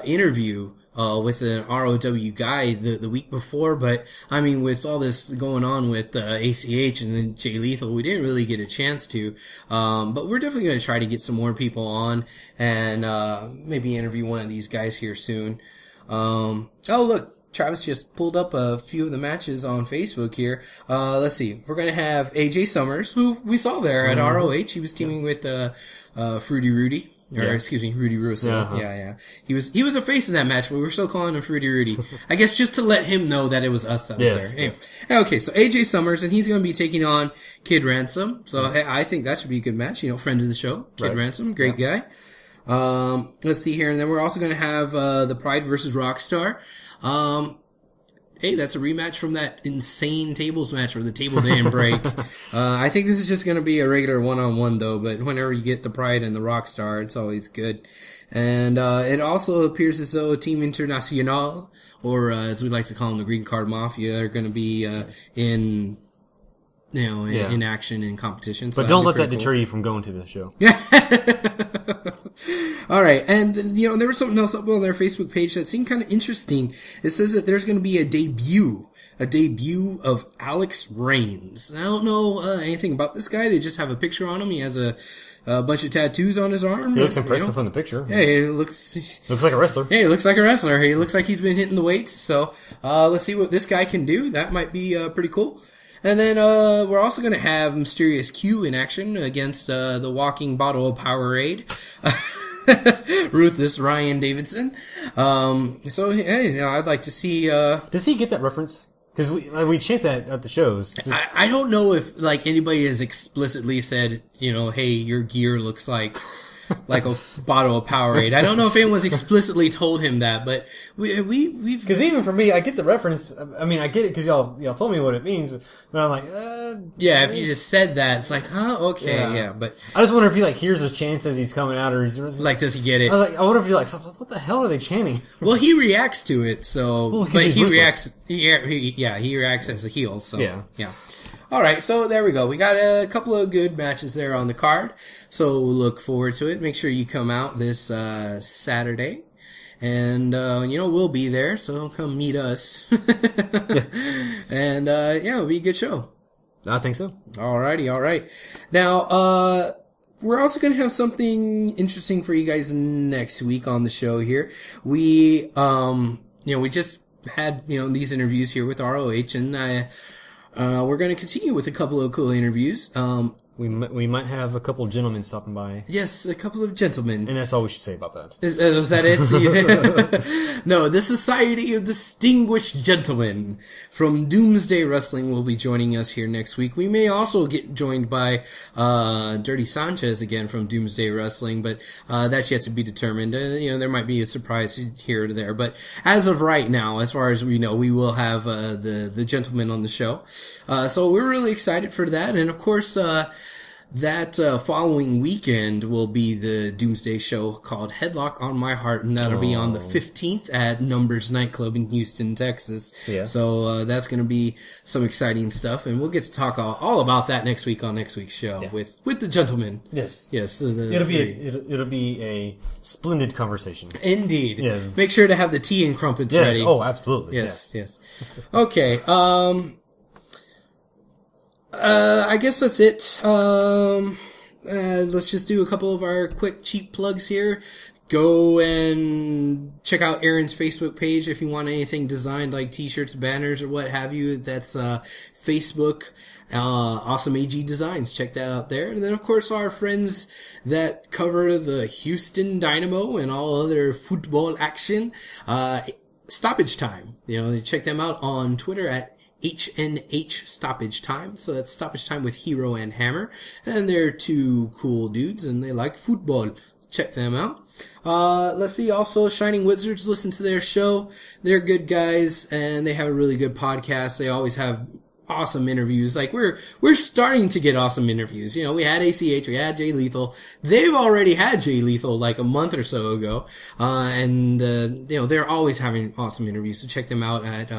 interview with an ROW guy the week before, but I mean, with all this going on with ACH and then Jay Lethal, we didn't really get a chance to. But we're definitely going to try to get some more people on and maybe interview one of these guys here soon. Oh, look, Travis just pulled up a few of the matches on Facebook here. Let's see. We're going to have AJ Summers, who we saw there at ROH. He was teaming with Fruity Rudy. Excuse me, Rudy Russo. Uh-huh. Yeah. He was a face in that match, but we were still calling him Fruity Rudy. I guess just to let him know that it was us that was there. Anyway. Okay, so AJ Summers, and he's going to be taking on Kid Ransom. So I think that should be a good match. Friend of the show, Kid Ransom, great guy. Let's see here, and then we're also going to have the Pride versus Rockstar. Hey, that's a rematch from that insane tables match where the table didn't break. I think this is just going to be a regular one-on-one, though, but whenever you get the Pride and the Rockstar, it's always good. And it also appears as though Team Internacional, or as we like to call them, the Green Card Mafia, are going to be in action in competition. So but don't let that deter you from going to the show. All right, and there was something else up on their Facebook page that seemed kind of interesting. It says that there's going to be a debut of Alex Reigns. I don't know anything about this guy. They just have a picture on him. He has a bunch of tattoos on his arm. He looks impressive from the picture. Yeah, he looks like a wrestler. Yeah, he looks like a wrestler. He looks like he's been hitting the weights. So let's see what this guy can do. That might be pretty cool. And then we're also going to have Mysterious Q in action against the walking bottle of Powerade, Ruthless Ryan Davidson. So hey, I'd like to see. Does he get that reference? Because we chant that at the shows. I don't know if anybody has explicitly said, hey, your gear looks like a bottle of Powerade. I don't know if anyone's explicitly told him that, but we've... Because even for me, I get the reference. I mean, I get it because y'all told me what it means, but I'm like, yeah, if you just said that, it's like, huh, okay, yeah, but... I just wonder if he, hears his chants as he's coming out, or he's... does he get it? I wonder if he what the hell are they chanting? Well, he reacts to it, so... Well, but he reacts... He reacts as a heel, so... Yeah. Alright, so there we go. We got a couple of good matches there on the card, so we'll look forward to it. Make sure you come out this Saturday, and we'll be there, so come meet us. And it'll be a good show. I think so. Alright. Now, we're also going to have something interesting for you guys next week on the show here. We just had, these interviews here with ROH, and we're going to continue with a couple of cool interviews. We might have a couple of gentlemen stopping by. Yes, a couple of gentlemen. And that's all we should say about that. Is that it? No, the Society of Distinguished Gentlemen from Doomsday Wrestling will be joining us here next week. We may also get joined by Dirty Sanchez again from Doomsday Wrestling, but that's yet to be determined. There might be a surprise here or there. But as of right now, as far as we know, we will have the gentlemen on the show. So we're really excited for that. And of course, that following weekend will be the Doomsday show called Headlock on My Heart, and that'll be on the 15th at Numbers Nightclub in Houston, Texas. Yeah. So that's going to be some exciting stuff, and we'll get to talk all about that next week on next week's show with the gentlemen. Yes. It'll be a splendid conversation. Indeed. Yes. Make sure to have the tea and crumpets ready. Oh, absolutely. Yes. Okay. I guess that's it. Let's just do a couple of our quick cheap plugs here. Go and check out Aaron's Facebook page if you want anything designed like t-shirts, banners, or what have you. That's Facebook, Awesome AG Designs. Check that out there. And then, of course, our friends that cover the Houston Dynamo and all other football action, Stoppage Time. Check them out on Twitter at HNH Stoppage Time. So that's Stoppage Time with Hero and Hammer. And they're two cool dudes and they like football. Check them out. Let's see. Also, Shining Wizards, listen to their show. They're good guys and they have a really good podcast. They always have awesome interviews. Like we're starting to get awesome interviews. You know, we had ACH, we had Jay Lethal. They've already had Jay Lethal like a month or so ago. You know, they're always having awesome interviews. So check them out at,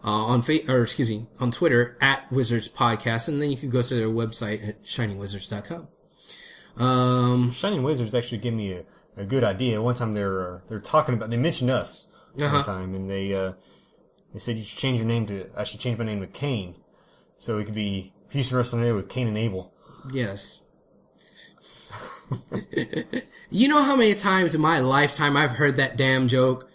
on Twitter at Wizards Podcast. And then you can go to their website at shiningwizards.com. Shining Wizards actually gave me a good idea. One time they're talking about, they mentioned us one time, and they said you should change your name I should change my name to Kane. So it could be Houston Wrestling Radio with Kane and Abel. Yes. You know how many times in my lifetime I've heard that damn joke?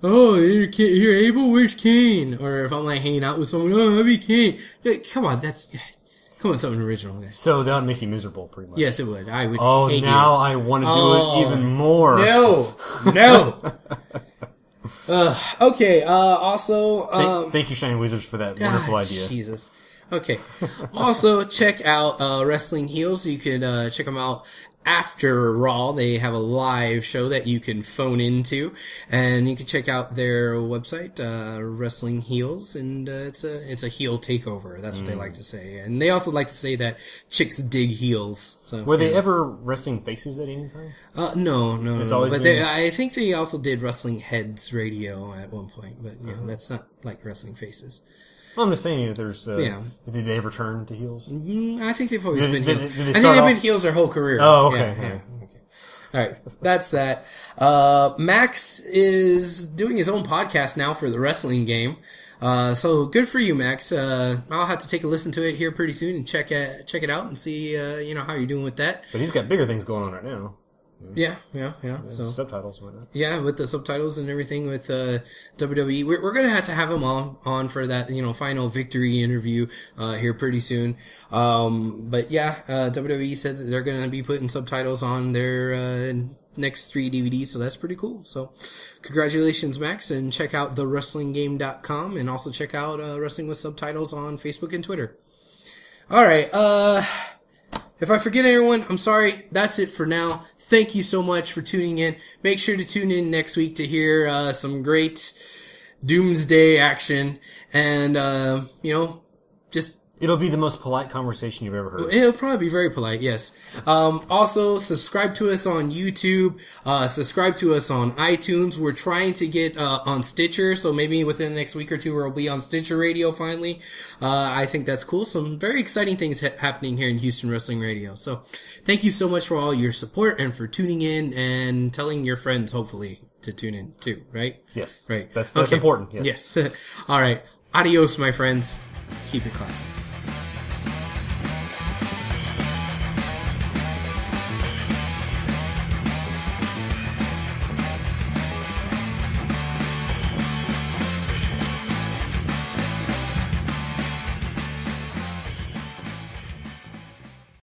Oh, you're Abel, where's Kane? Or if I'm like hanging out with someone, oh, that'd be Kane. Come on, something original. So that would make you miserable, pretty much. Yes, it would. I would. Oh, hate now you. I want to do it even more. No. Okay. Also, thank you, Shining Wizards, for that wonderful idea. Jesus. Okay. Also, check out Wrestling Heels. You can check them out after Raw. They have a live show that you can phone into, and you can check out their website, Wrestling Heels, and it's a heel takeover. That's what they like to say, and they also like to say that chicks dig heels. So, were they ever wrestling faces at any time? No. It's always but been... I think they also did Wrestling Heads Radio at one point, but that's not like Wrestling Faces. Well, I'm just saying, there's. Did they ever turn to heels? I think they've always been heels. Did I think they've been heels their whole career. Oh, okay. Yeah. Okay. All right, that's that. Max is doing his own podcast now for the wrestling game. So good for you, Max. I'll have to take a listen to it here pretty soon and check it out and see how you're doing with that. But he's got bigger things going on right now. Yeah. So subtitles and whatnot. Yeah, with the subtitles and everything with WWE, we're gonna have to have him on for that final victory interview here pretty soon. But yeah, WWE said that they're gonna be putting subtitles on their next 3 DVDs, so that's pretty cool. So congratulations, Max, and check out thewrestlinggame.com and also check out Wrestling with Subtitles on Facebook and Twitter. All right, if I forget anyone, I'm sorry. That's it for now. Thank you so much for tuning in. Make sure to tune in next week to hear some great Doomsday action. And, just... It'll be the most polite conversation you've ever heard. It'll probably be very polite, yes. Also, subscribe to us on YouTube. Subscribe to us on iTunes. We're trying to get on Stitcher, so maybe within the next week or two we'll be on Stitcher Radio finally. I think that's cool. Some very exciting things happening here in Houston Wrestling Radio. So thank you so much for all your support and for tuning in and telling your friends, hopefully, to tune in too, right? Yes. Right. That's okay. Important, yes. Yes. All right. Adios, my friends. Keep it classy.